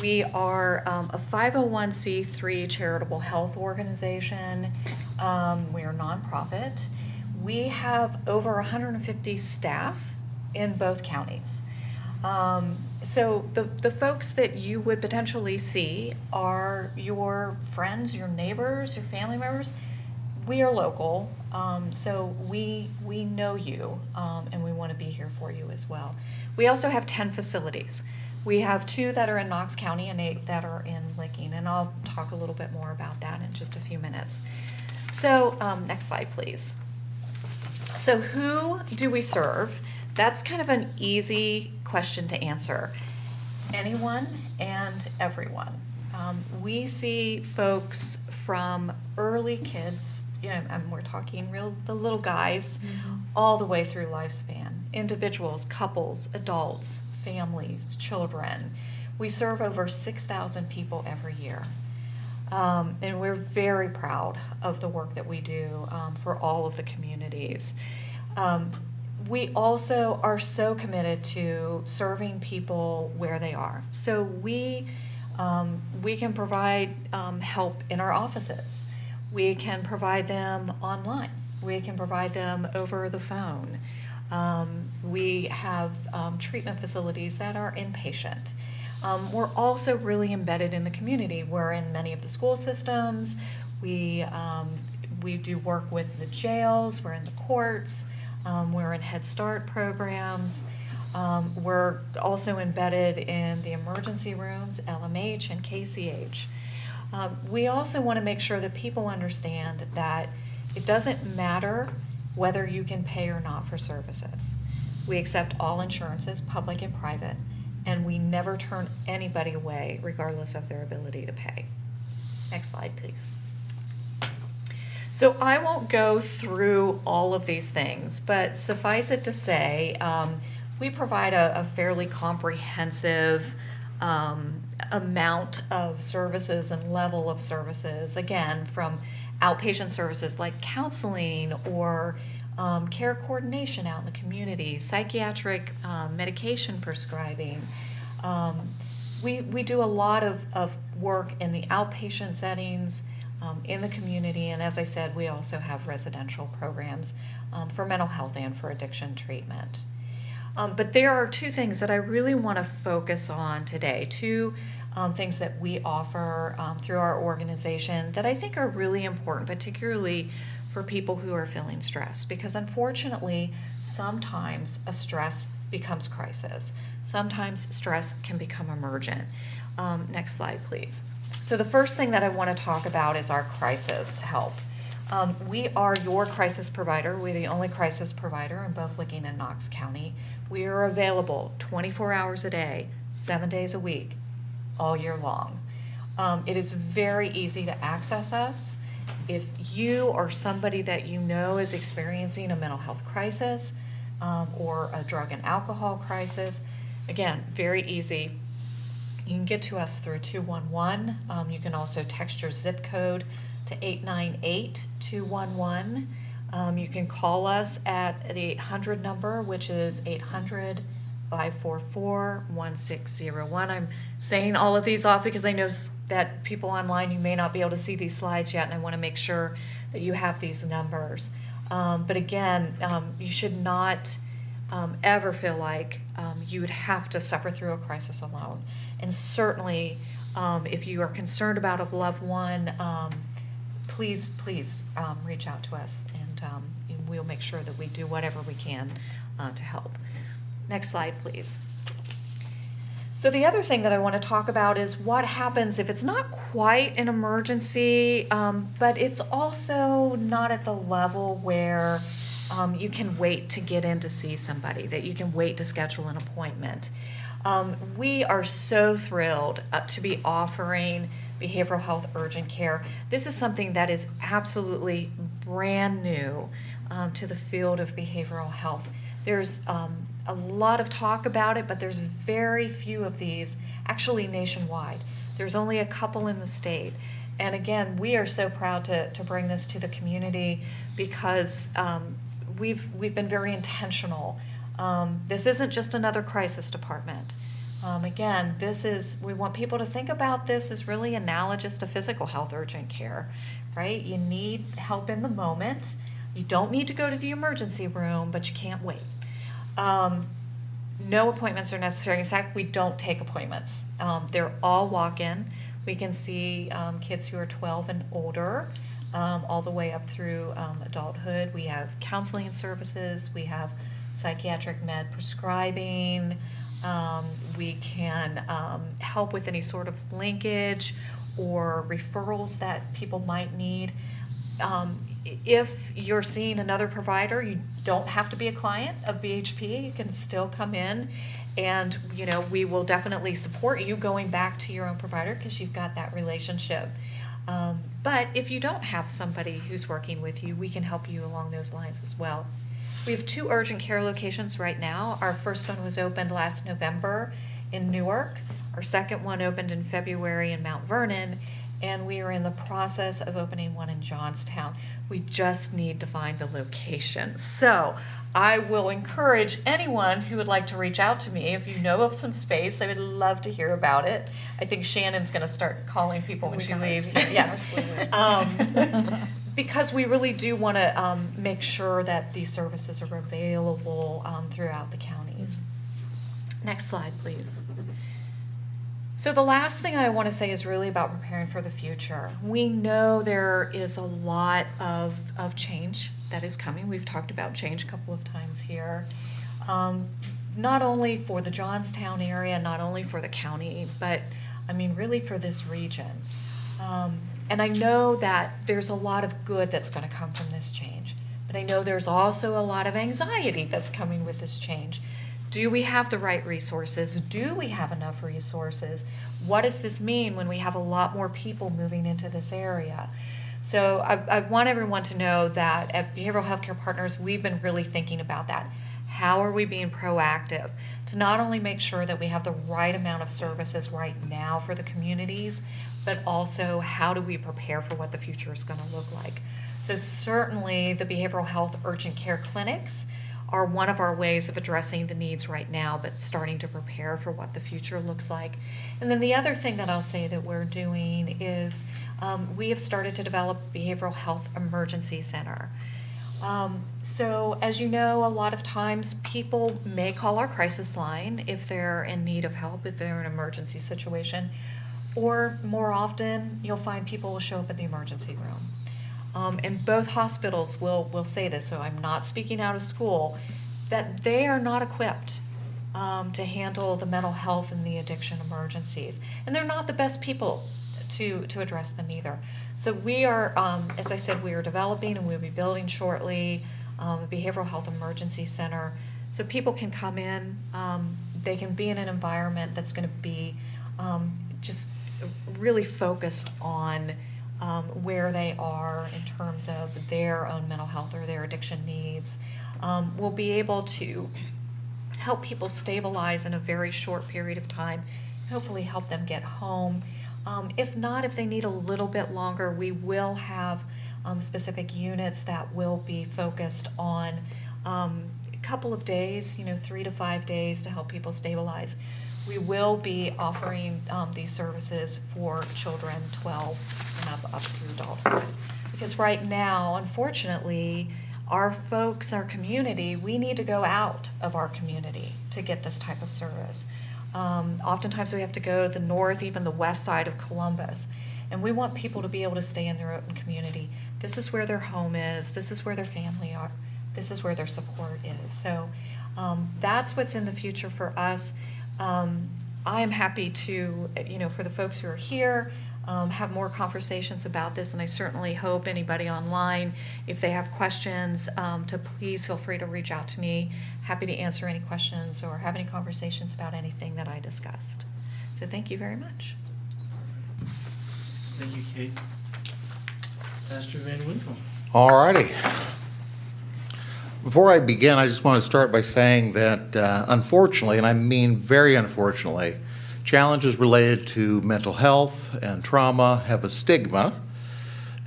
We are a 501c3 charitable health organization. We are nonprofit. We have over 150 staff in both counties. So the folks that you would potentially see are your friends, your neighbors, your family members. We are local, so we know you, and we want to be here for you as well. We also have 10 facilities. We have 2 that are in Knox County and 8 that are in Licking, and I'll talk a little bit more about that in just a few minutes. So next slide, please. So who do we serve? That's kind of an easy question to answer. anyone and everyone. We see folks from early kids, and we're talking the little guys, all the way through lifespan. Individuals, couples, adults, families, children. We serve over 6,000 people every year. And we're very proud of the work that we do for all of the communities. We also are so committed to serving people where they are. So we can provide help in our offices. We can provide them online. We can provide them over the phone. We have treatment facilities that are inpatient. We're also really embedded in the community. We're in many of the school systems. We do work with the jails. We're in the courts. We're in Head Start programs. We're also embedded in the emergency rooms, LMH and KCH. We also want to make sure that people understand that it doesn't matter whether you can pay or not for services. We accept all insurances, public and private, and we never turn anybody away regardless of their ability to pay. Next slide, please. So I won't go through all of these things, but suffice it to say, we provide a fairly comprehensive amount of services and level of services, again, from outpatient services like counseling or care coordination out in the community, psychiatric medication prescribing. We do a lot of work in the outpatient settings, in the community, and as I said, we also have residential programs for mental health and for addiction treatment. But there are two things that I really want to focus on today, two things that we offer through our organization that I think are really important, particularly for people who are feeling stressed, because unfortunately, sometimes a stress becomes crisis. Sometimes stress can become emergent. Next slide, please. So the first thing that I want to talk about is our crisis help. We are your crisis provider. We're the only crisis provider in both Licking and Knox County. We are available 24 hours a day, 7 days a week, all year long. It is very easy to access us. If you or somebody that you know is experiencing a mental health crisis or a drug and alcohol crisis, again, very easy. You can get to us through 211. You can also text your zip code to 898-211. You can call us at the 800 number, which is 800-544-1601. I'm saying all of these off because I know that people online, you may not be able to see these slides yet, and I want to make sure that you have these numbers. But again, you should not ever feel like you would have to suffer through a crisis alone. And certainly, if you are concerned about a loved one, please reach out to us, and we'll make sure that we do whatever we can to help. Next slide, please. So the other thing that I want to talk about is what happens if it's not quite an emergency, but it's also not at the level where you can wait to get in to see somebody, that you can wait to schedule an appointment. We are so thrilled to be offering behavioral health urgent care. This is something that is absolutely brand new to the field of behavioral health. There's a lot of talk about it, but there's very few of these actually nationwide. There's only a couple in the state. And again, we are so proud to bring this to the community because we've been very intentional. This isn't just another crisis department. Again, we want people to think about this as really analogous to physical health urgent care, right? You need help in the moment. You don't need to go to the emergency room, but you can't wait. No appointments are necessary. In fact, we don't take appointments. They're all walk-in. We can see kids who are 12 and older, all the way up through adulthood. We have counseling services. We have psychiatric med prescribing. We can help with any sort of linkage or referrals that people might need. If you're seeing another provider, you don't have to be a client of BHP. You can still come in And, you know, we will definitely support you going back to your own provider because you've got that relationship. But if you don't have somebody who's working with you, we can help you along those lines as well. We have 2 urgent care locations right now. Our first one was opened last November in Newark. Our second one opened in February in Mount Vernon, and we are in the process of opening one in Johnstown. We just need to find the location. So I will encourage anyone who would like to reach out to me. If you know of some space, I would love to hear about it. I think Shannon's going to start calling people when she leaves. Yes. Because we really do want to make sure that these services are available throughout the counties. Next slide, please. So the last thing I want to say is really about preparing for the future. We know there is a lot of change that is coming. We've talked about change a couple of times here. Not only for the Johnstown area, not only for the county, but I mean really for this region. And I know that there's a lot of good that's going to come from this change, but I know there's also a lot of anxiety that's coming with this change. Do we have the right resources? Do we have enough resources? What does this mean when we have a lot more people moving into this area? So I want everyone to know that at Behavioral Healthcare Partners, we've been really thinking about that. How are we being proactive to not only make sure that we have the right amount of services right now for the communities, but also how do we prepare for what the future is going to look like? So certainly the behavioral health urgent care clinics are one of our ways of addressing the needs right now, but starting to prepare for what the future looks like. And then the other thing that I'll say that we're doing is we have started to develop a behavioral health emergency center. So as you know, a lot of times people may call our crisis line if they're in need of help, if they're in an emergency situation, or more often you'll find people will show up at the emergency room. And both hospitals will say this, so I'm not speaking out of school, that they are not equipped to handle the mental health and the addiction emergencies. And they're not the best people to address them either. So we are, as I said, we are developing and we'll be building shortly a behavioral health emergency center. So people can come in, they can be in an environment that's going to be just really focused on where they are in terms of their own mental health or their addiction needs. We'll be able to help people stabilize in a very short period of time, hopefully help them get home. If not, if they need a little bit longer, we will have specific units that will be focused on a couple of days, 3 to 5 days to help people stabilize. We will be offering these services for children 12 and up through adulthood. Because right now, unfortunately, our folks, our community, we need to go out of our community to get this type of service. Oftentimes we have to go to the north, even the west side of Columbus. And we want people to be able to stay in their own community. This is where their home is. This is where their family are. This is where their support is. So that's what's in the future for us. I am happy to, for the folks who are here, have more conversations about this, and I certainly hope anybody online, if they have questions, to please feel free to reach out to me. Happy to answer any questions or have any conversations about anything that I discussed. So thank you very much. Thank you, Kate. Pastor Van Winkle. All righty. Before I begin, I just want to start by saying that unfortunately, and I mean very unfortunately, challenges related to mental health and trauma have a stigma.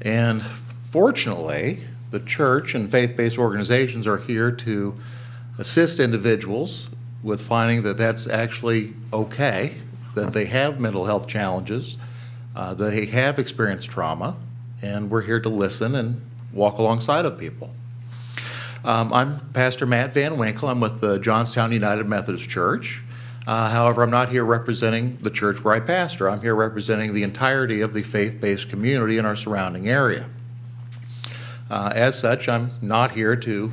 And fortunately, the church and faith-based organizations are here to assist individuals with finding that that's actually okay, that they have mental health challenges, they have experienced trauma, and we're here to listen and walk alongside of people. I'm Pastor Matt Van Winkle. I'm with the Johnstown United Methodist Church. However, I'm not here representing the church where I pastor. I'm here representing the entirety of the faith-based community in our surrounding area. As such, I'm not here to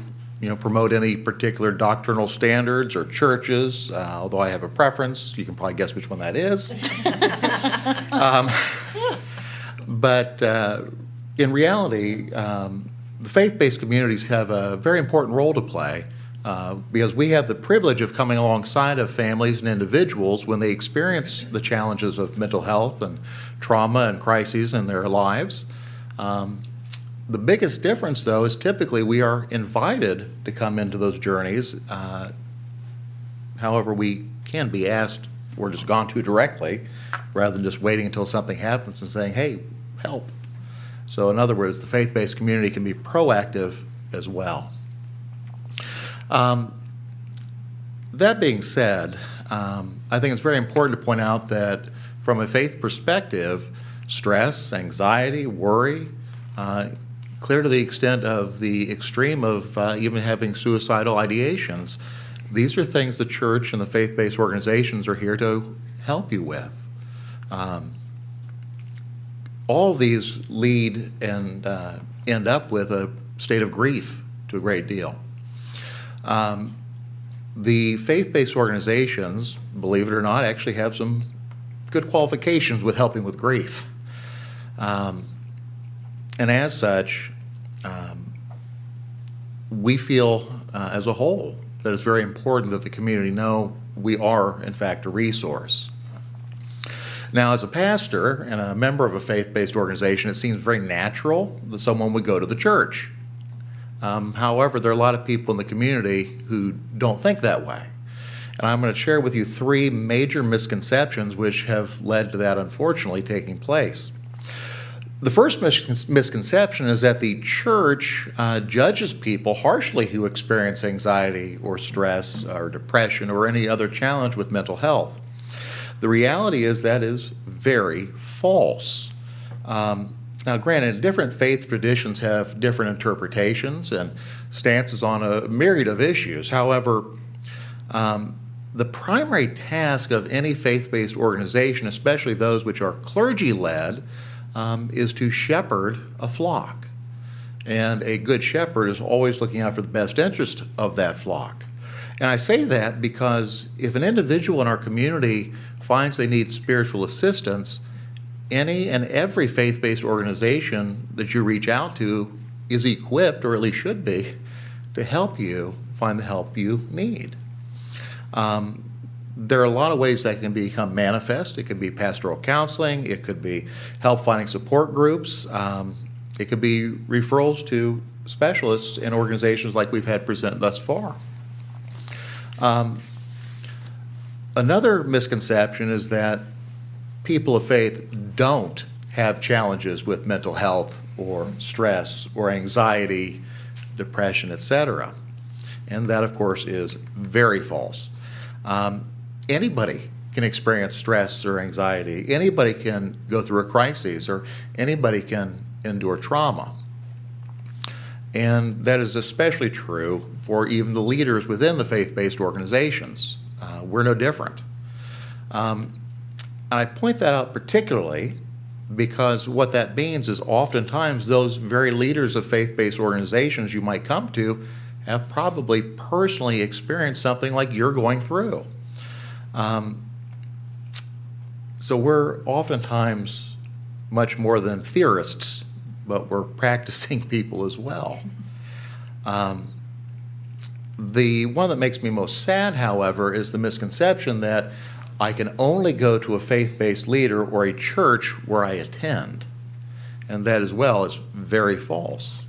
promote any particular doctrinal standards or churches, although I have a preference. You can probably guess which one that is. But in reality, the faith-based communities have a very important role to play because we have the privilege of coming alongside of families and individuals when they experience the challenges of mental health and trauma and crises in their lives. The biggest difference, though, is typically we are invited to come into those journeys. However, we can be asked or just gone to directly rather than just waiting until something happens and saying, hey, help. So in other words, the faith-based community can be proactive as well. That being said, I think it's very important to point out that from a faith perspective, stress, anxiety, worry, clear to the extent of the extreme of even having suicidal ideations, these are things the church and the faith-based organizations are here to help you with. All of these lead and end up with a state of grief to a great deal. The faith-based organizations, believe it or not, actually have some good qualifications with helping with grief. And as such, we feel as a whole that it's very important that the community know we are, in fact, a resource. Now, as a pastor and a member of a faith-based organization, it seems very natural that someone would go to the church. However, there are a lot of people in the community who don't think that way. And I'm going to share with you 3 major misconceptions which have led to that, unfortunately, taking place. The first misconception is that the church judges people harshly who experience anxiety or stress or depression or any other challenge with mental health. The reality is that is very false. Now, granted, different faith traditions have different interpretations and stances on a myriad of issues. However, the primary task of any faith-based organization, especially those which are clergy-led, is to shepherd a flock. And a good shepherd is always looking out for the best interest of that flock. And I say that because if an individual in our community finds they need spiritual assistance, any and every faith-based organization that you reach out to is equipped, or at least should be, to help you find the help you need. There are a lot of ways that can become manifest. It could be pastoral counseling. It could be help finding support groups. It could be referrals to specialists in organizations like we've had present thus far. Another misconception is that people of faith don't have challenges with mental health or stress or anxiety, depression, etc. And that, of course, is very false. Anybody can experience stress or anxiety. Anybody can go through a crisis, or anybody can endure trauma. And that is especially true for even the leaders within the faith-based organizations. We're no different. And I point that out particularly because what that means is oftentimes those very leaders of faith-based organizations you might come to have probably personally experienced something like you're going through. So we're oftentimes much more than theorists, but we're practicing people as well. The one that makes me most sad, however, is the misconception that I can only go to a faith-based leader or a church where I attend. And that as well is very false.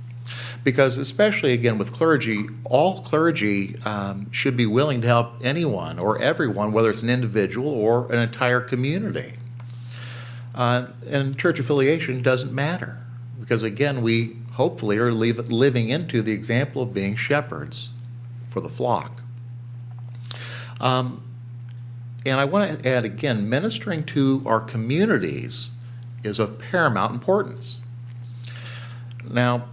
Because especially, again, with clergy, all clergy should be willing to help anyone or everyone, whether it's an individual or an entire community. And church affiliation doesn't matter. Because, again, we hopefully are living into the example of being shepherds for the flock. And I want to add again, ministering to our communities is of paramount importance. Now,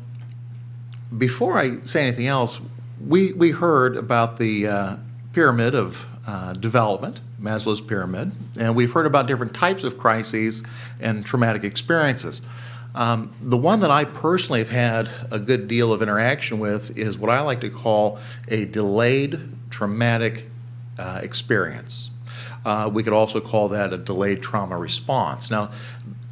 before I say anything else, we heard about the pyramid of development, Maslow's pyramid, and we've heard about different types of crises and traumatic experiences. The one that I personally have had a good deal of interaction with is what I like to call a delayed traumatic experience. We could also call that a delayed trauma response. Now,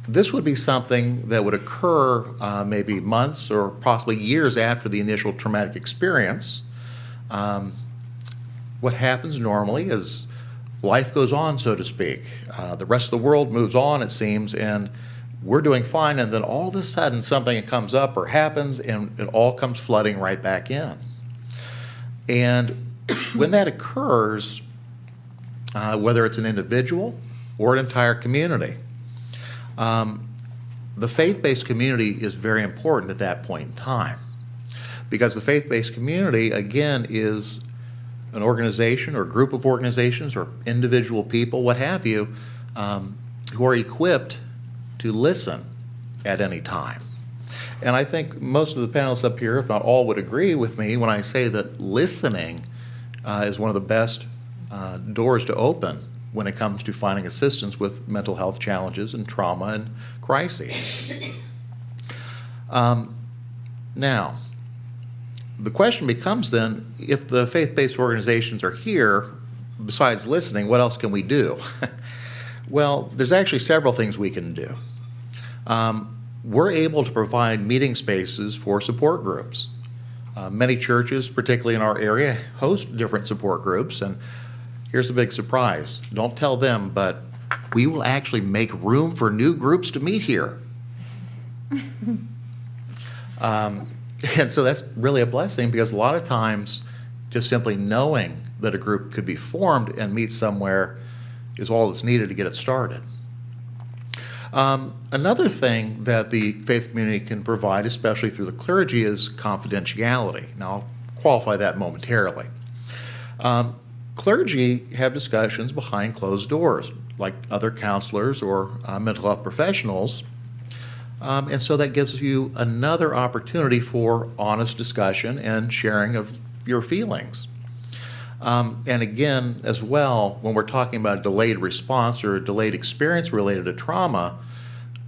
this would be something that would occur maybe months or possibly years after the initial traumatic experience. What happens normally is life goes on, so to speak. The rest of the world moves on, it seems, and we're doing fine, and then all of a sudden something comes up or happens, and it all comes flooding right back in. And when that occurs, whether it's an individual or an entire community, the faith-based community is very important at that point in time. Because the faith-based community, again, is an organization or group of organizations or individual people, what have you, who are equipped to listen at any time. And I think most of the panelists up here, if not all, would agree with me when I say that listening is one of the best doors to open when it comes to finding assistance with mental health challenges and trauma and crises. Now, the question becomes then, if the faith-based organizations are here, besides listening, what else can we do? Well, there's actually several things we can do. We're able to provide meeting spaces for support groups. Many churches, particularly in our area, host different support groups, and here's the big surprise. Don't tell them, but we will actually make room for new groups to meet here. And so that's really a blessing, because a lot of times just simply knowing that a group could be formed and meet somewhere is all that's needed to get it started. Another thing that the faith community can provide, especially through the clergy, is confidentiality. Now, I'll qualify that momentarily. Clergy have discussions behind closed doors, like other counselors or mental health professionals. And so that gives you another opportunity for honest discussion and sharing of your feelings. And again, as well, when we're talking about delayed response or a delayed experience related to trauma,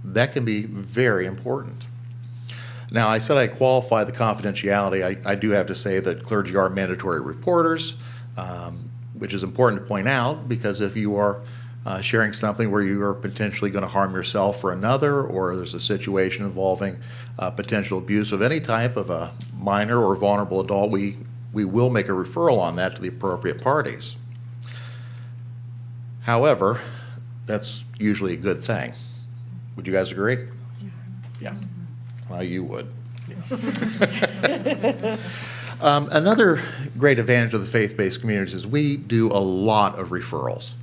that can be very important. Now, I said I qualify the confidentiality. I do have to say that clergy are mandatory reporters, which is important to point out, because if you are sharing something where you are potentially going to harm yourself or another, or there's a situation involving potential abuse of any type of a minor or vulnerable adult, we will make a referral on that to the appropriate parties. However, that's usually a good thing. Would you guys agree? Yeah. Well, you would. Another great advantage of the faith-based communities is we do a lot of referrals.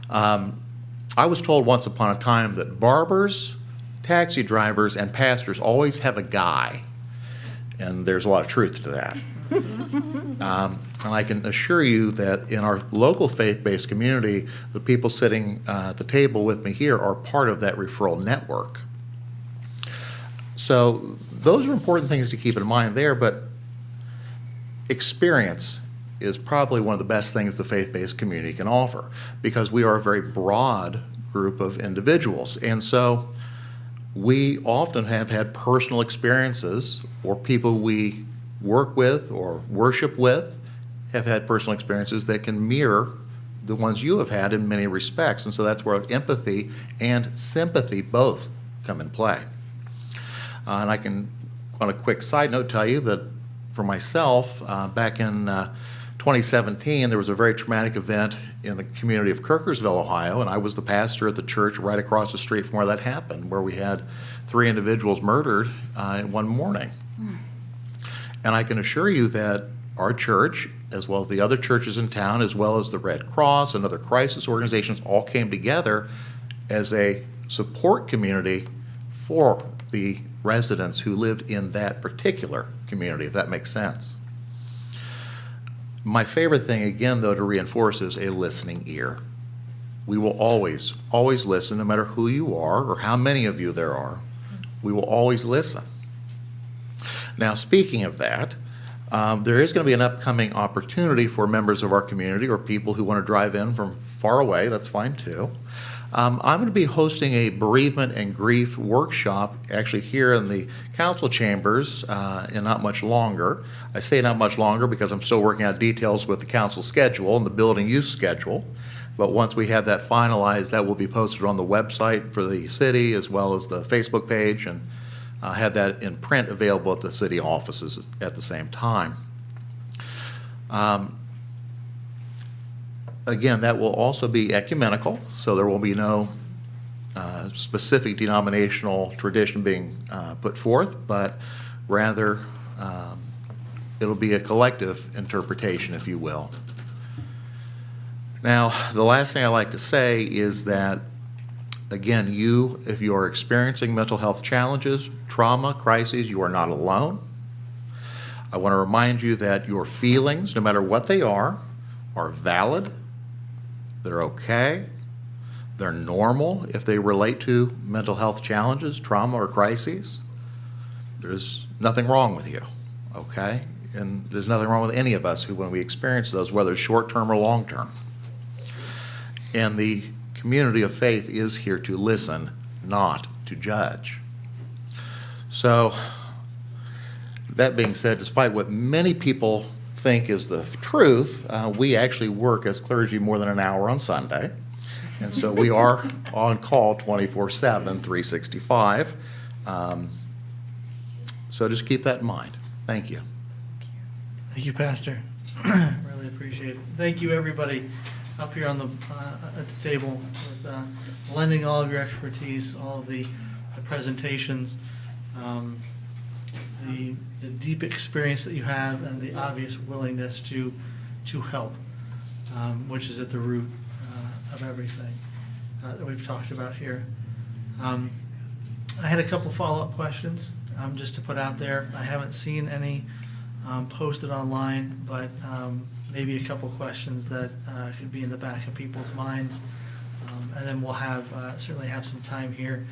I was told once upon a time that barbers, taxi drivers, and pastors always have a guy, and there's a lot of truth to that. And I can assure you that in our local faith-based community, the people sitting at the table with me here are part of that referral network. So those are important things to keep in mind there, but experience is probably one of the best things the faith-based community can offer, because we are a very broad group of individuals. And so we often have had personal experiences, or people we work with or worship with have had personal experiences that can mirror the ones you have had in many respects. And so that's where empathy and sympathy both come in play. And I can, on a quick side note, tell you that for myself, back in 2017, there was a very traumatic event in the community of Kirkersville, Ohio, and I was the pastor at the church right across the street from where that happened, where we had 3 individuals murdered in one morning. And I can assure you that our church, as well as the other churches in town, as well as the Red Cross and other crisis organizations, all came together as a support community for the residents who lived in that particular community, if that makes sense. My favorite thing, again, though, to reinforce is a listening ear. We will always, always listen, no matter who you are or how many of you there are. We will always listen. Now, speaking of that, there is going to be an upcoming opportunity for members of our community or people who want to drive in from far away. That's fine, too. I'm going to be hosting a bereavement and grief workshop actually here in the council chambers in not much longer. I say not much longer because I'm still working out details with the council schedule and the building use schedule. But once we have that finalized, that will be posted on the website for the city as well as the Facebook page, and have that in print available at the city offices at the same time. Again, that will also be ecumenical, so there will be no specific denominational tradition being put forth, but rather it'll be a collective interpretation, if you will. Now, the last thing I like to say is that, again, if you are experiencing mental health challenges, trauma, crises, you are not alone. I want to remind you that your feelings, no matter what they are valid, they're okay, they're normal if they relate to mental health challenges, trauma, or crises. There's nothing wrong with you, okay? And there's nothing wrong with any of us who, when we experience those, whether short-term or long-term. And the community of faith is here to listen, not to judge. So, that being said, despite what many people think is the truth, we actually work as clergy more than an hour on Sunday. And so we are on call 24/7, 365. So just keep that in mind. Thank you. Thank you, Pastor. Really appreciate it. Thank you, everybody up here on at the table with lending all of your expertise, all of the presentations, the deep experience that you have, and the obvious willingness to help, which is at the root of everything that we've talked about here. I had a couple follow-up questions just to put out there. I haven't seen any posted online, but maybe a couple questions that could be in the back of people's minds. And then we'll certainly have some time here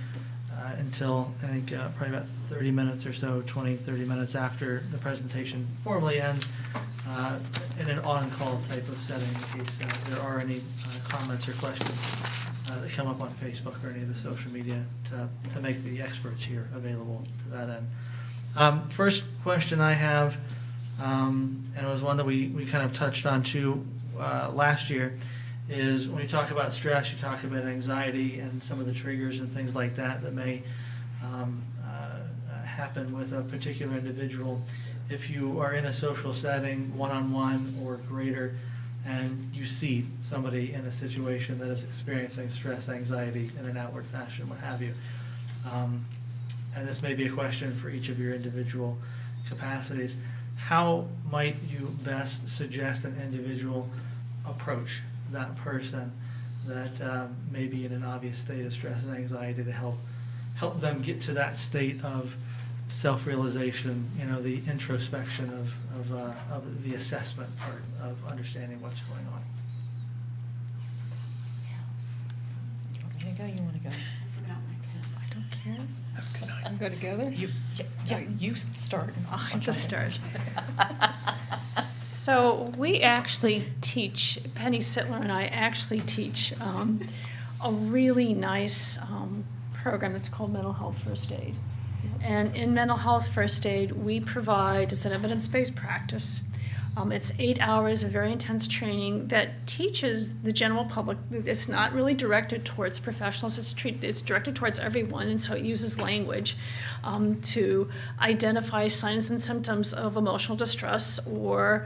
until, I think, probably about 30 minutes or so, 20, 30 minutes after the presentation formally ends, in an on-call type of setting in case there are any comments or questions that come up on Facebook or any of the social media to make the experts here available to that end. First question I have, and it was one that we kind of touched on too last year, is when you talk about stress, you talk about anxiety and some of the triggers and things like that that may happen with a particular individual. If you are in a social setting, one-on-one or greater, and you see somebody in a situation that is experiencing stress, anxiety in an outward fashion, what have you, and this may be a question for each of your individual capacities, how might you best suggest an individual approach that person that may be in an obvious state of stress and anxiety to help them get to that state of self-realization, the introspection of the assessment part of understanding what's going on? You want me to go? You want to go? I forgot my pen. I don't care. Have a good night. I'm going to go there? You start. I'll just start. So we actually teach, Penny Sittler and I actually teach a really nice program that's called Mental Health First Aid. And in Mental Health First Aid, we provide, it's an evidence-based practice. It's 8 hours of very intense training that teaches the general public. It's not really directed towards professionals, it's directed towards everyone, and so it uses language to identify signs and symptoms of emotional distress or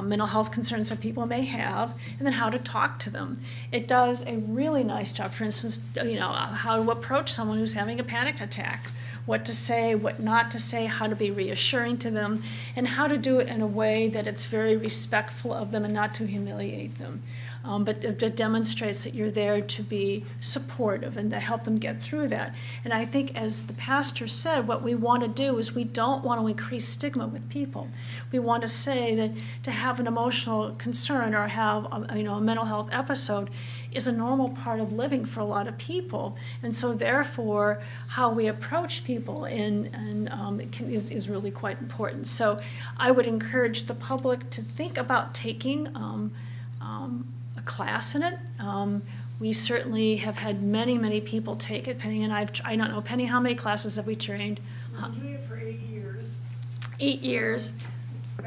mental health concerns that people may have, and then how to talk to them. It does a really nice job, for instance, how to approach someone who's having a panic attack. What to say, what not to say, how to be reassuring to them, and how to do it in a way that it's very respectful of them and not to humiliate them. But it demonstrates that you're there to be supportive and to help them get through that. And I think, as the pastor said, what we want to do is we don't want to increase stigma with people. We want to say that to have an emotional concern or have a mental health episode is a normal part of living for a lot of people. And so therefore, how we approach people is really quite important. So I would encourage the public to think about taking a class in it. We certainly have had many, many people take it. Penny and I don't know, Penny, how many classes have we trained? We've been doing it for 8 years. 8 years. We've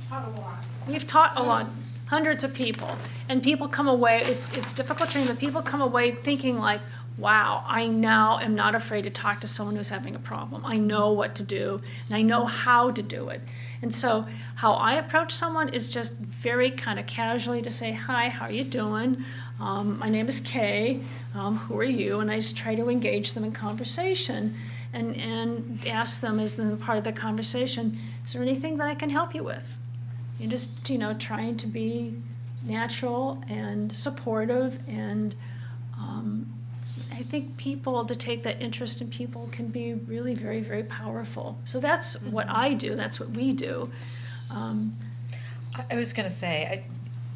taught a lot. We've taught a lot, hundreds of people, and people come away, it's difficult training, but people come away thinking like, wow, I now am not afraid to talk to someone who's having a problem. I know what to do, and I know how to do it. And so how I approach someone is just very kind of casually to say, hi, how are you doing? My name is Kay. Who are you? And I just try to engage them in conversation and ask them as the part of the conversation, is there anything that I can help you with? You're just, trying to be natural and supportive, and I think people, to take that interest in people can be really very, very powerful. So that's what I do, that's what we do. I was gonna say,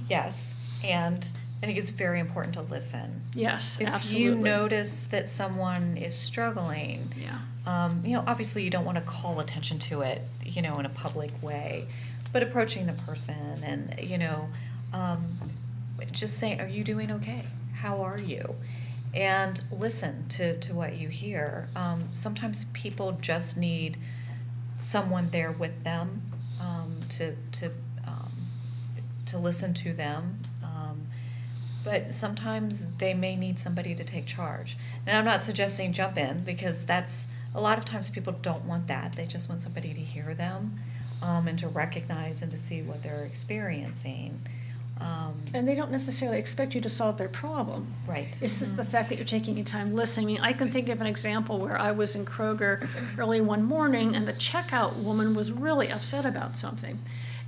yes, and I think it's very important to listen. Yes, If absolutely. you notice that someone is struggling, Yeah, obviously you don't want to call attention to it, in a public way, but approaching the person and, just saying, are you doing okay? How are you? And listen to what you hear. Sometimes people just need someone there with them, to listen to them. But sometimes they may need somebody to take charge. And I'm not suggesting jump in, because that's, a lot of times people don't want that. They just want somebody to hear them, and to recognize and to see what they're experiencing. and they don't necessarily expect you to solve their problem. Right. It's just the fact that you're taking your time listening. I mean, I can think of an example where I was in Kroger early one morning and the checkout woman was really upset about something.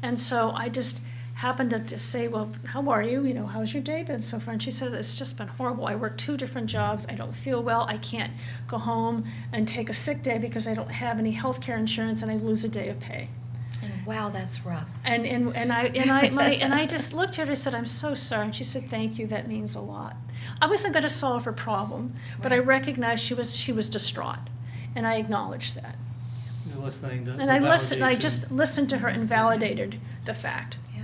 And so I just happened to just say, well, how are you? How's your day been so far? And she said, it's just been horrible. I work 2 different jobs. I don't feel well. I can't go home and take a sick day because I don't have any health care insurance, and I lose a day of pay. And wow, that's rough. And I just looked at her and said, I'm so sorry. And she said, thank you, that means a lot. I wasn't going to solve her problem, but I recognized she was distraught, and I acknowledged that. You're listening to. And I listened. I validation. just listened to her and validated the fact. Yeah.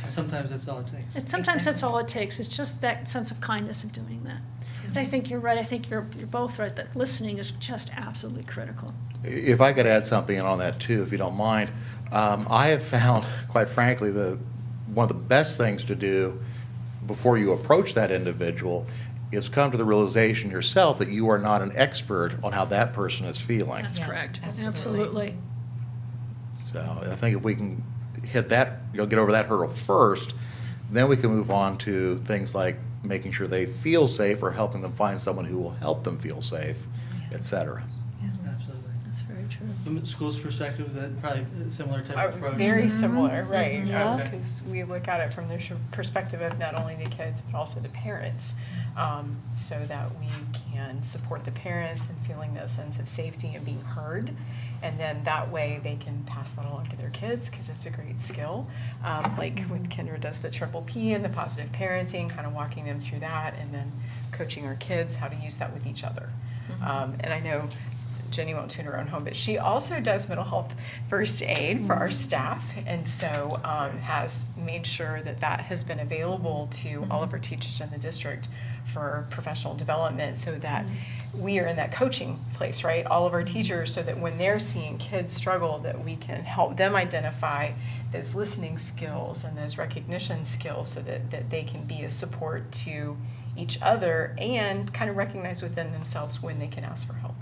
And sometimes that's all it takes. And sometimes that's all it takes. It's just that sense of kindness of doing that. But I think you're right. I think you're both right that listening is just absolutely critical. If I could add something on that too, if you don't mind, I have found, quite frankly, one of the best things to do before you approach that individual is come to the realization yourself that you are not an expert on how that person is feeling. That's Yes, correct. absolutely. Absolutely. So I think if we can hit that, get over that hurdle first, then we can move on to things like making sure they feel safe or helping them find someone who will help them feel safe, et cetera. Absolutely. That's very true. From the school's perspective, that probably a similar type of approach. Very similar, right? Yeah. Because we look at it from the perspective of not only the kids, but also the parents, so that we can support the parents in feeling that sense of safety and being heard. And then that way they can pass that along to their kids, because it's a great skill. Like when Kendra does the triple P and the positive parenting, kind of walking them through that, and then coaching our kids how to use that with each other. And I know Jenny won't tune her own home, but she also does mental health first aid for our staff, and so has made sure that that has been available to all of our teachers in the district for professional development, so that we are in that coaching place, right? All of our teachers, so that when they're seeing kids struggle, that we can help them identify those listening skills and those recognition skills, so that they can be a support to each other and kind of recognize within themselves when they can ask for help.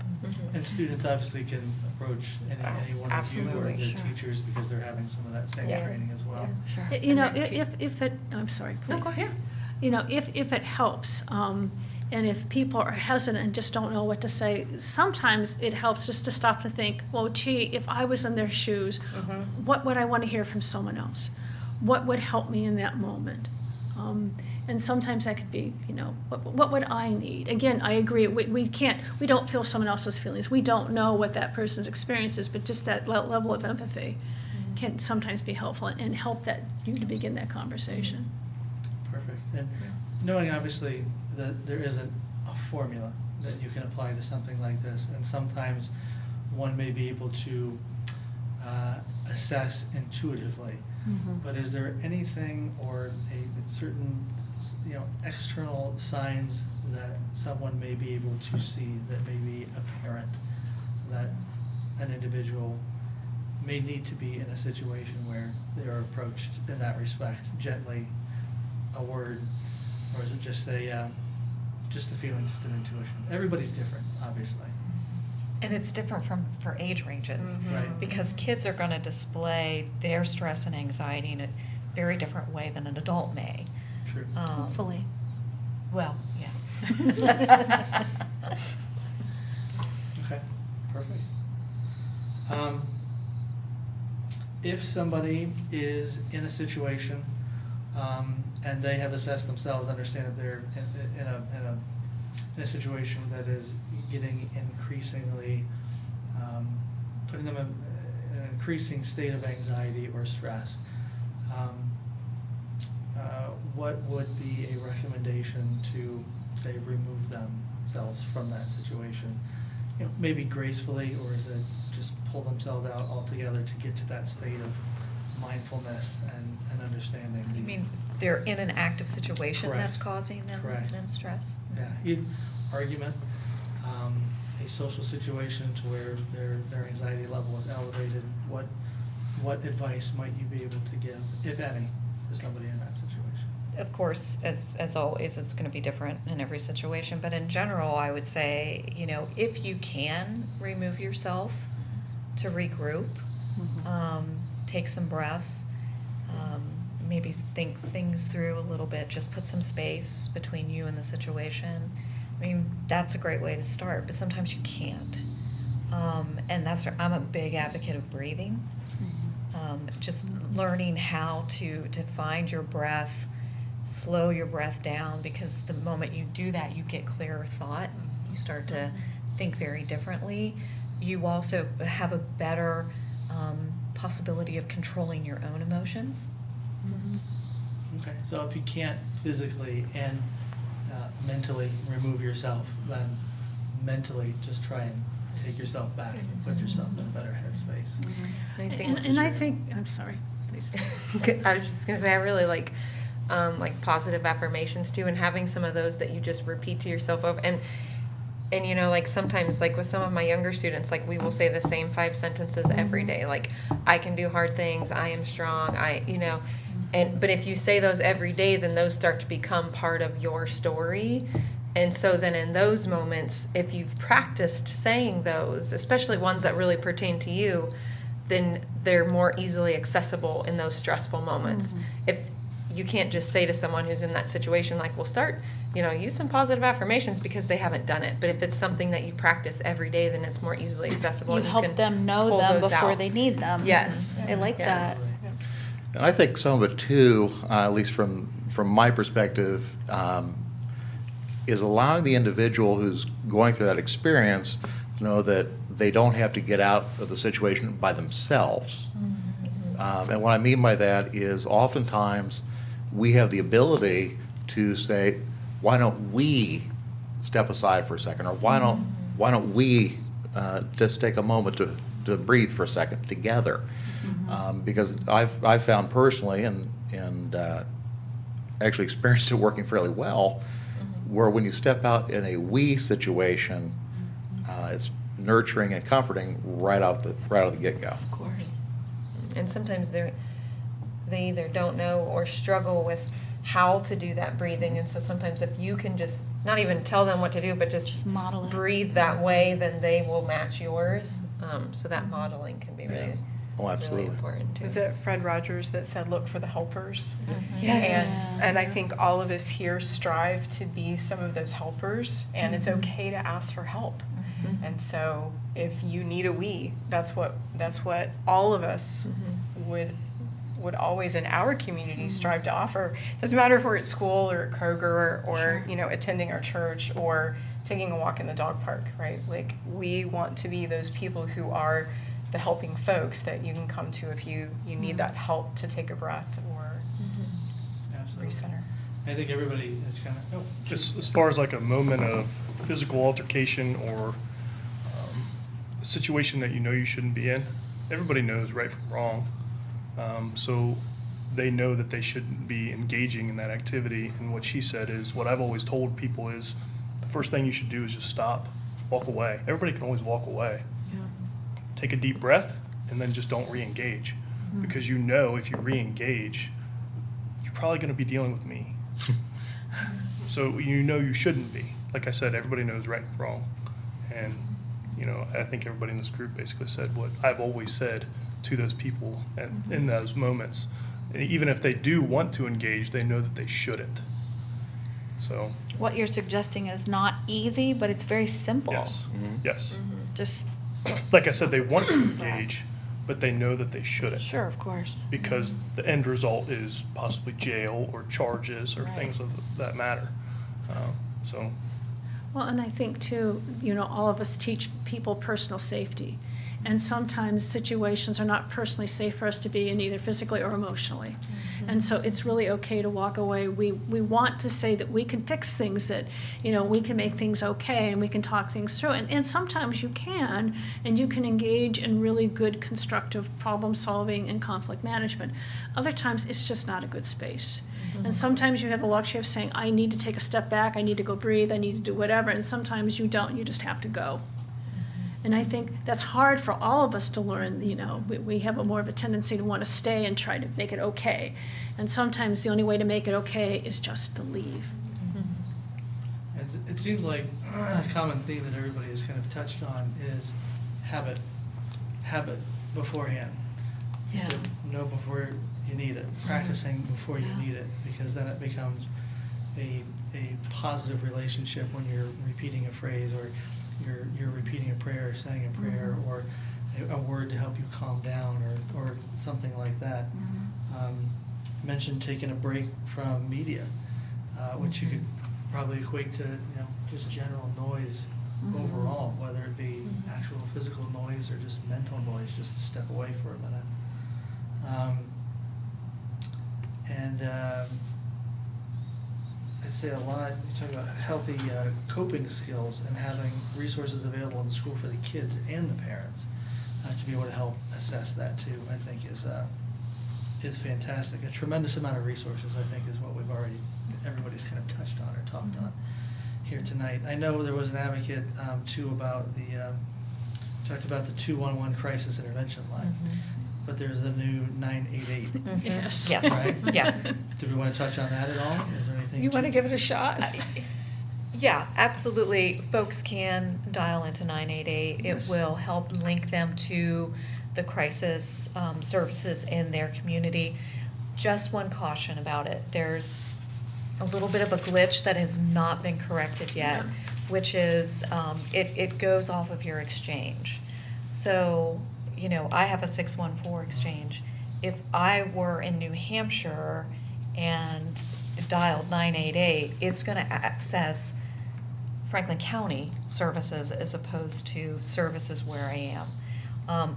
And students obviously can approach any one of you or Absolutely. their Sure. teachers, because they're having some of that same Yeah. training as well. Sure. If it, I'm sorry, No, please. go ahead. If it helps, and if people are hesitant and just don't know what to say, sometimes it helps just to stop to think, well, gee, if I was in their shoes, what would I want to hear from someone else? What would help me in that moment? And sometimes that could be, what would I need? Again, I agree, we don't feel someone else's feelings. We don't know what that person's experience is, but just that level of empathy can sometimes be helpful and help you to begin that conversation. Perfect. And knowing obviously that there isn't a formula that you can apply to something like this, and sometimes one may be able to assess intuitively. But is there anything or a certain, external signs that someone may be able to see that may be apparent that an individual may need to be in a situation where they are approached in that respect, gently, a word, or is it just a feeling, just an intuition? Everybody's different, obviously. And it's different for age ranges. Right. Because kids are gonna display their stress and anxiety in a very different way than an adult may. True. Hopefully. Well, yeah. Okay, perfect. If somebody is in a situation, and they have assessed themselves, understand that they're in a situation that is getting increasingly, putting them in an increasing state of anxiety or stress, what would be a recommendation to, say, remove themselves from that situation? You know, maybe gracefully, or is it just pull themselves out altogether to get to that state of mindfulness and understanding? You mean they're in an active situation Correct. that's causing them Correct. stress? Yeah, either argument, a social situation to where their anxiety level is elevated. What advice might you be able to give, if any, to somebody in that situation? Of course, as always, it's gonna be different in every situation, but in general, I would say, if you can remove yourself to regroup, take some breaths, maybe think things through a little bit, just put some space between you and the situation. I mean, that's a great way to start, but sometimes you can't. And I'm a big advocate of breathing. Just learning how to find your breath, slow your breath down, because the moment you do that, you get clearer thought. You start to think very differently. You also have a better possibility of controlling your own emotions. Okay, so if you can't physically and mentally remove yourself, then mentally just try and take yourself back and put yourself in a better headspace. I think And I think, I'm sorry, please. I was just gonna say, I really like positive affirmations too, and having some of those that you just repeat to yourself over, and like sometimes, like with some of my younger students, like we will say the same 5 sentences every day, like, I can do hard things, I am strong, but if you say those every day, then those start to become part of your story. And so then in those moments, if you've practiced saying those, especially ones that really pertain to you, then they're more easily accessible in those stressful moments. If you can't just say to someone who's in that situation, like, well, use some positive affirmations, because they haven't done it. But if it's something that you practice every day, then it's more easily accessible. You and help can them know pull them those before out. they need them. Yes. I like that. Yes. And I think some of it too, at least from my perspective, is allowing the individual who's going through that experience to know that they don't have to get out of the situation by themselves. And what I mean by that is oftentimes we have the ability to say, why don't we step aside for a second, or why don't we just take a moment to breathe for a second together? Because I've found personally, and actually experienced it working fairly well, where when you step out in a we situation, it's nurturing and comforting right out the get-go. Of course. And sometimes they either don't know or struggle with how to do that breathing. And so sometimes if you can just not even tell them what to do, but just model it. breathe that way, then they will match yours. So that modeling can be really, Oh, really absolutely. important too. Was it Fred Rogers that said, "Look for the helpers"? Yes. And I think all of us here strive to be some of those helpers, and it's okay to ask for help. And so if you need a we, that's what all of us would always in our community strive to offer. Doesn't matter if we're at school or at Kroger or attending our church or taking a walk in the dog park, right? Like, we want to be those people who are the helping folks that you can come to if you need that help to take a breath or Absolutely. recenter. I think everybody is kind of, Just as far as like a moment of physical altercation or a situation that you know you shouldn't be in, everybody knows right from wrong. So they know that they shouldn't be engaging in that activity. And what she said is, what I've always told people is, the first thing you should do is just stop, walk away. Everybody can always walk away. Take a deep breath, and then just don't re-engage. Because if you re-engage, you're probably going to be dealing with me. So you shouldn't be. Like I said, everybody knows right and wrong. And, you know, I think everybody in this group basically said what I've always said to those people and in those moments. Even if they do want to engage, they know that they shouldn't. So, What you're suggesting is not easy, but it's very simple. yes, yes. Just, Like I said, they want to engage, but they know that they shouldn't. sure, of course. Because the end result is possibly jail or charges or Right. things of that matter. So, Well, and I think too, you know, all of us teach people personal safety. And sometimes situations are not personally safe for us to be in, either physically or emotionally. And so it's really okay to walk away. We want to say that we can fix things, that, you know, we can make things okay and we can talk things through. And sometimes you can, and you can engage in really good constructive problem solving and conflict management. Other times it's just not a good space. And sometimes you have the luxury of saying, I need to take a step back, I need to go breathe, I need to do whatever. And sometimes you don't, you just have to go. And I think that's hard for all of us to learn. You know, we have more of a tendency to want to stay and try to make it okay. And sometimes the only way to make it okay is just to leave. It seems like a common theme that everybody has kind of touched on is habit beforehand. Yeah. So know before you need it, practicing before you Yeah. need it, because then it becomes a positive relationship when you're repeating a phrase, or you're repeating a prayer, or saying a prayer, or a word to help you calm down, or something like that. Mentioned taking a break from media, which you could probably equate to, you know, just general noise overall, whether it be actual physical noise or just mental noise, just to step away for a minute. I'd say a lot, you talk about healthy coping skills and having resources available in the school for the kids and the parents to be able to help assess that too, I think is fantastic. A tremendous amount of resources, I think, is what everybody's kind of touched on or talked on here tonight. I know there was an advocate too about talked about the 211 crisis intervention line, but there's the new 988. Yes. Yes. Right? Yeah. Do we want to touch on that at all? Is there anything? You want to give it a shot? Yeah, absolutely. Folks can dial into 988. Yes. It will help link them to the crisis services in their community. Just one caution about it. There's a little bit of a glitch that has not been corrected yet, Yeah. which is it goes off of your exchange. So, you know, I have a 614 exchange. If I were in New Hampshire and dialed 988, it's going to access Franklin County services as opposed to services where I am.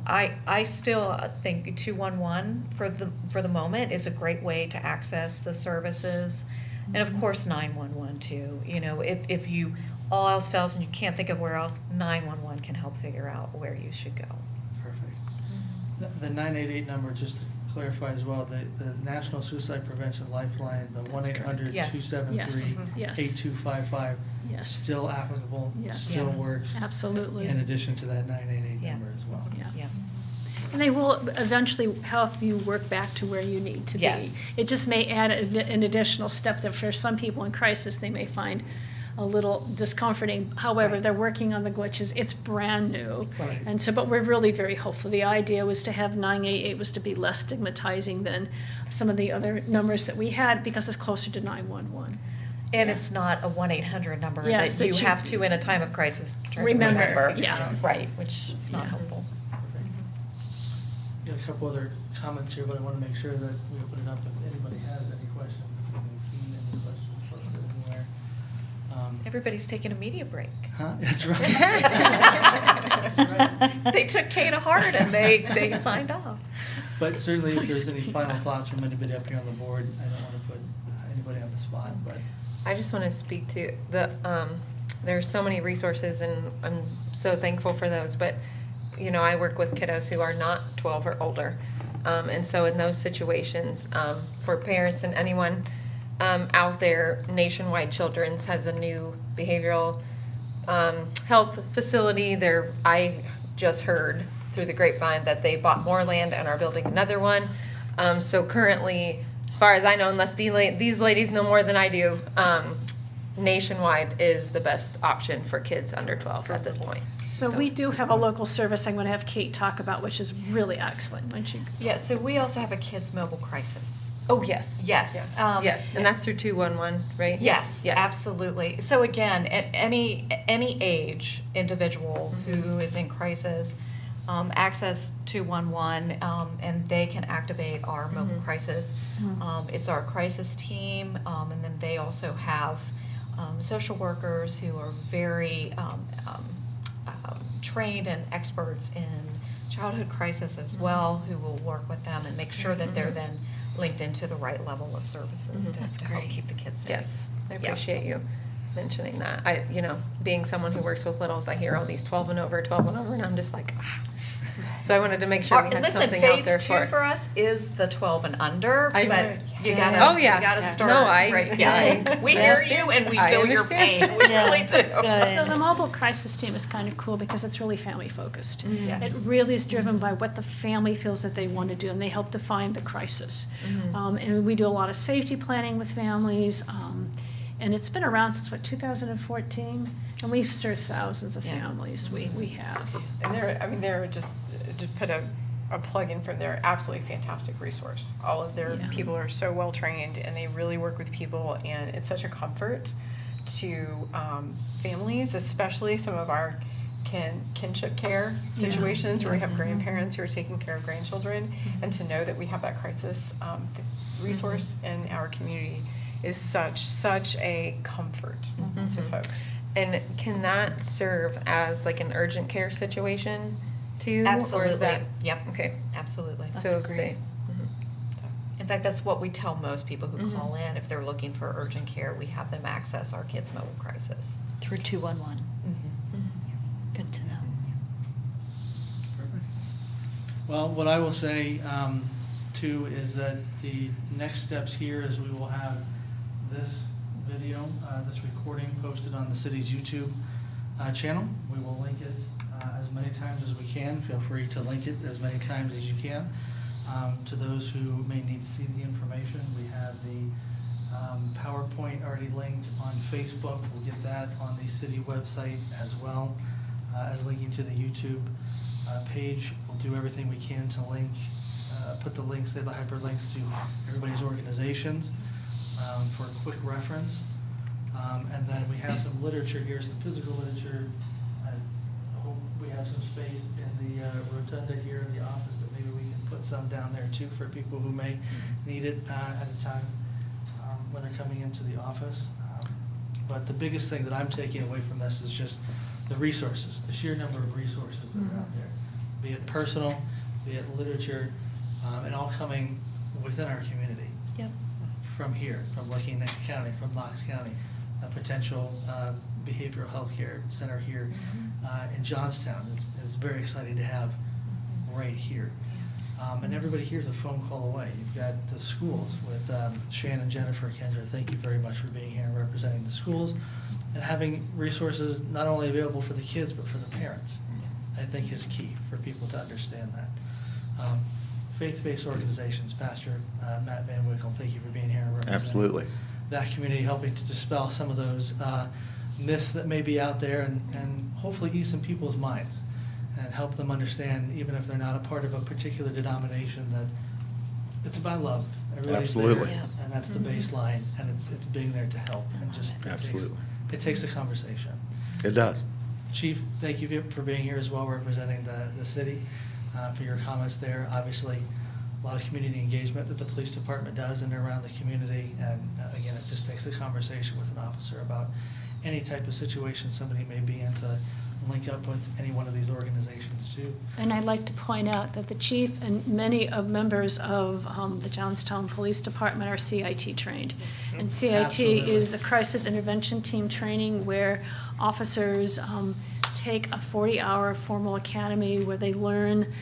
I still think 211 for the moment is a great way to access the services, and of course 911 too. You know, if you all else fails and you can't think of where else, 911 can help figure out where you should go. Perfect. The 988 number, just to clarify as well, the National Suicide Prevention Lifeline, the That's correct. Yes. 1-800-273-8255, Yes. still applicable, Yes. still Yes. works, Absolutely. in addition to that 988 Yeah. number as well. Yeah. Yeah. And they will eventually help you work back to where you need to be. Yes. It just may add an additional step that for some people in crisis, they may find a little discomforting. However, Right. they're working on the glitches. It's brand new. Right. And so, but we're really very hopeful. The idea was to have 988 was to be less stigmatizing than some of the other numbers that we had, because it's closer to 911. And Yeah. it's not a 1-800 number Yes, that you that you- have to, in a time of crisis, try to Remember, yeah. Right, which is not Yeah. helpful. Perfect. Got a couple other comments here, but I want to make sure that we open it up if anybody has any questions, if anybody's seen any questions posted anywhere. Everybody's taking a media break. Huh? That's right. That's right. They took Kay to heart and they signed off. But certainly, if there's any final thoughts from anybody up here on the board, I don't want to put anybody on the spot, but. I just want to speak to there's so many resources, and I'm so thankful for those, but, you know, I work with kiddos who are not 12 or older. And so in those situations, for parents and anyone out there, Nationwide Children's has a new behavioral health facility. I just heard through the grapevine that they bought more land and are building another one. So currently, as far as I know, unless these ladies know more than I do, nationwide is the best option for kids under 12 at this point. So we do have a local service I'm going to have Kate talk about, which is really excellent. When she, Yeah, so we also have a kids mobile crisis. Oh, yes. Yes. Yes, and that's through 211, right? Yes, absolutely. So again, at any age individual who is in crisis, access 211, and they can activate our mobile crisis. It's our crisis team, and then they also have social workers who are very trained and experts in childhood crisis as well, who will work with them and make sure that they're then linked into the right level of services to help keep the kids safe. Yes, I Yeah. appreciate you mentioning that. I, being someone who works with littles, I hear all these 12 and over, and I'm just like, ah. So I wanted to make sure we had Listen, something out there phase 2 for us is the 12 and under, I- but you Yeah. gotta, Oh, yeah. you gotta Yes. start. No, I- right, yeah. We hear you and we I feel your understand. pain, we really do. so the mobile crisis team is kind of cool because it's really family focused. Yes. It really is driven by what the family feels that they want to do, and they help define the crisis. And we do a lot of safety planning with families, and it's been around since, 2014? And we've served thousands of Yeah. families, we have. And they're just, to put a plug in for, they're absolutely fantastic resource. All of their Yeah. people are so well trained and they really work with people, and it's such a comfort to families, especially some of our kinship care situations where we have grandparents who are taking care of grandchildren, and to know that we have that crisis resource in our community is such a comfort to folks. And can that serve as like an urgent care situation too? Or Absolutely, is that, yep, okay, absolutely. so if they, In fact, that's what we tell most people who call in, if they're looking for urgent care, we have them access our kids' mobile crisis. Through 211. Good to know. Perfect. Well, what I will say, too, is that the next steps here is we will have this video, this recording posted on the city's YouTube channel. We will link it as many times as we can. Feel free to link it as many times as you can. To those who may need to see the information, we have the PowerPoint already linked on Facebook. We'll get that on the city website as well as linking to the YouTube page. We'll do everything we can to link, put the links, the hyperlinks to everybody's organizations for a quick reference. And then we have some literature here, some physical literature. I hope we have some space in the rotunda here in the office that maybe we can put some down there too for people who may need it at a time when they're coming into the office. But the biggest thing that I'm taking away from this is just the resources, the sheer number of resources that are out there, be it personal, be it literature, and all coming within our community. Yep. From here, from Licking Neck County, from Knox County, a potential behavioral health care center here in Johnstown is very exciting to have right here. And everybody here's a phone call away. You've got the schools with Shannon, Jennifer, Kendra. Thank you very much for being here and representing the schools and having resources not only available for the kids but for the parents. I think is key for people to understand that. Faith-based organizations, Pastor Matt Van Wickle, thank you for being here and representing Absolutely. that community, helping to dispel some of those myths that may be out there and hopefully ease some people's minds and help them understand, even if they're not a part of a particular denomination, that it's about love. Everybody's there, Absolutely. and that's the baseline, and it's being there to help, and just Absolutely. it takes a conversation. It does. Chief, thank you for being here as well, representing the city, for your comments there. Obviously, a lot of community engagement that the police department does in and around the community, and again, it just takes a conversation with an officer about any type of situation somebody may be in to link up with any one of these organizations too. And I'd like to point out that the chief and many of members of the Johnstown Police Department are CIT trained. And CIT Absolutely. is a crisis intervention team training where officers take a 40-hour formal academy where they learn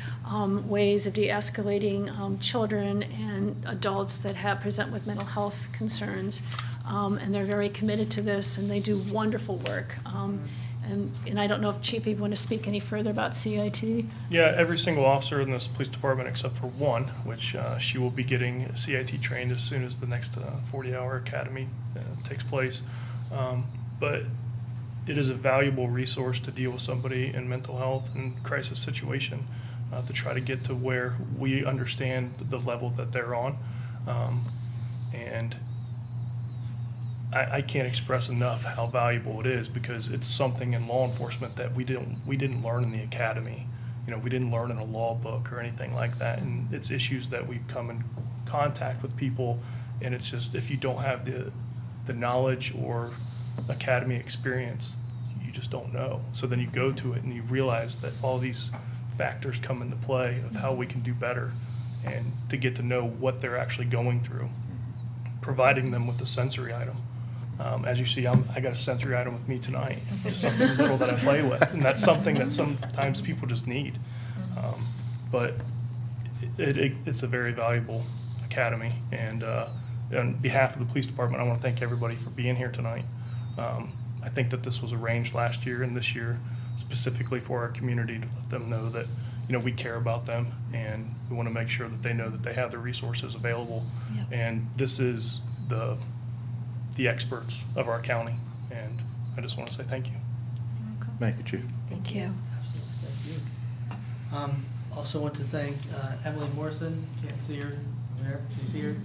ways of de-escalating children and adults that present with mental health concerns. And they're very committed to this, and they do wonderful work. And I don't know if Chief, you want to speak any further about CIT? Yeah, every single officer in this police department except for one, which she will be getting CIT trained as soon as the next 40-hour academy takes place. But it is a valuable resource to deal with somebody in mental health and crisis situation, to try to get to where we understand the level that they're on. And I can't express enough how valuable it is, because it's something in law enforcement that we didn't learn in the academy. You know, we didn't learn in a law book or anything like that. And it's issues that we've come in contact with people, and it's just, if you don't have the knowledge or academy experience, you just don't know. So then you go to it and you realize that all these factors come into play of how we can do better, and to get to know what they're actually going through, providing them with the sensory item. As you see, I got a sensory item with me tonight, just something little that I play with, and that's something that sometimes people just need. But it's a very valuable academy, and on behalf of the police department, I want to thank everybody for being here tonight. I think that this was arranged last year and this year specifically for our community, to let them know that, you know, we care about them, and we want to make sure that they know that they have the resources available. Yep. And this is the experts of our county, and I just want to say thank you. Thank you, Chief. Thank you. Absolutely, thank you. Also want to thank Emily Morrison, can't see her there, she's here.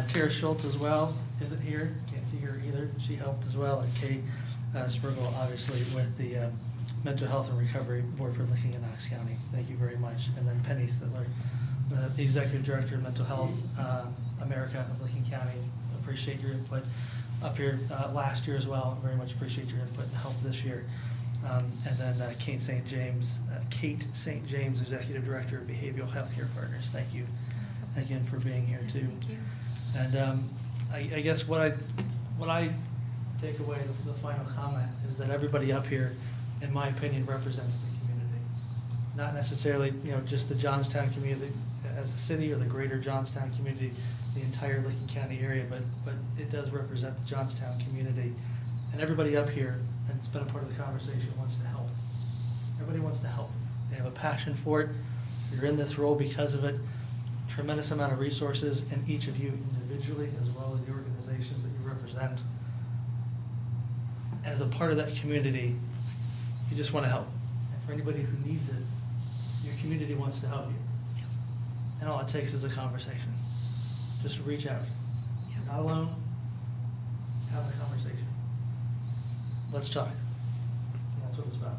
Tara Schultz as well, isn't here, can't see her either, she helped as well. And Kate Spriggle, obviously, with the Mental Health and Recovery Board for Licking in Knox County. Thank you very much. And then Penny Sittler, the Executive Director of Mental Health America of Licking County. Appreciate your input up here last year as well. Very much appreciate your input and help this year. And then Kate St. James, Executive Director of Behavioral Health Care Partners. Thank you again for being here too. Thank you. And I guess what I take away, the final comment, is that everybody up here, in my opinion, represents the community. Not necessarily, you know, just the Johnstown community as a city or the greater Johnstown community, the entire Licking County area, but it does represent the Johnstown community. And everybody up here, and it's been a part of the conversation, wants to help. Everybody wants to help. They have a passion for it. You're in this role because of it. Tremendous amount of resources in each of you individually, as well as the organizations that you represent. And as a part of that community, you just want to help. And for anybody who needs it, your community wants to help you. And all it takes is a conversation. Just reach out. You're not alone. Have a conversation. Let's talk. And that's what it's about.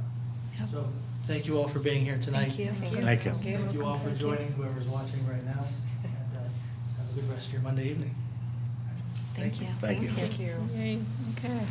Yep. So thank you all for being here tonight. Thank you. Thank you. Thank you all for joining, whoever's watching right now. And have a good rest of your Monday evening. Thank you. Thank you. Thank you. Yay, okay.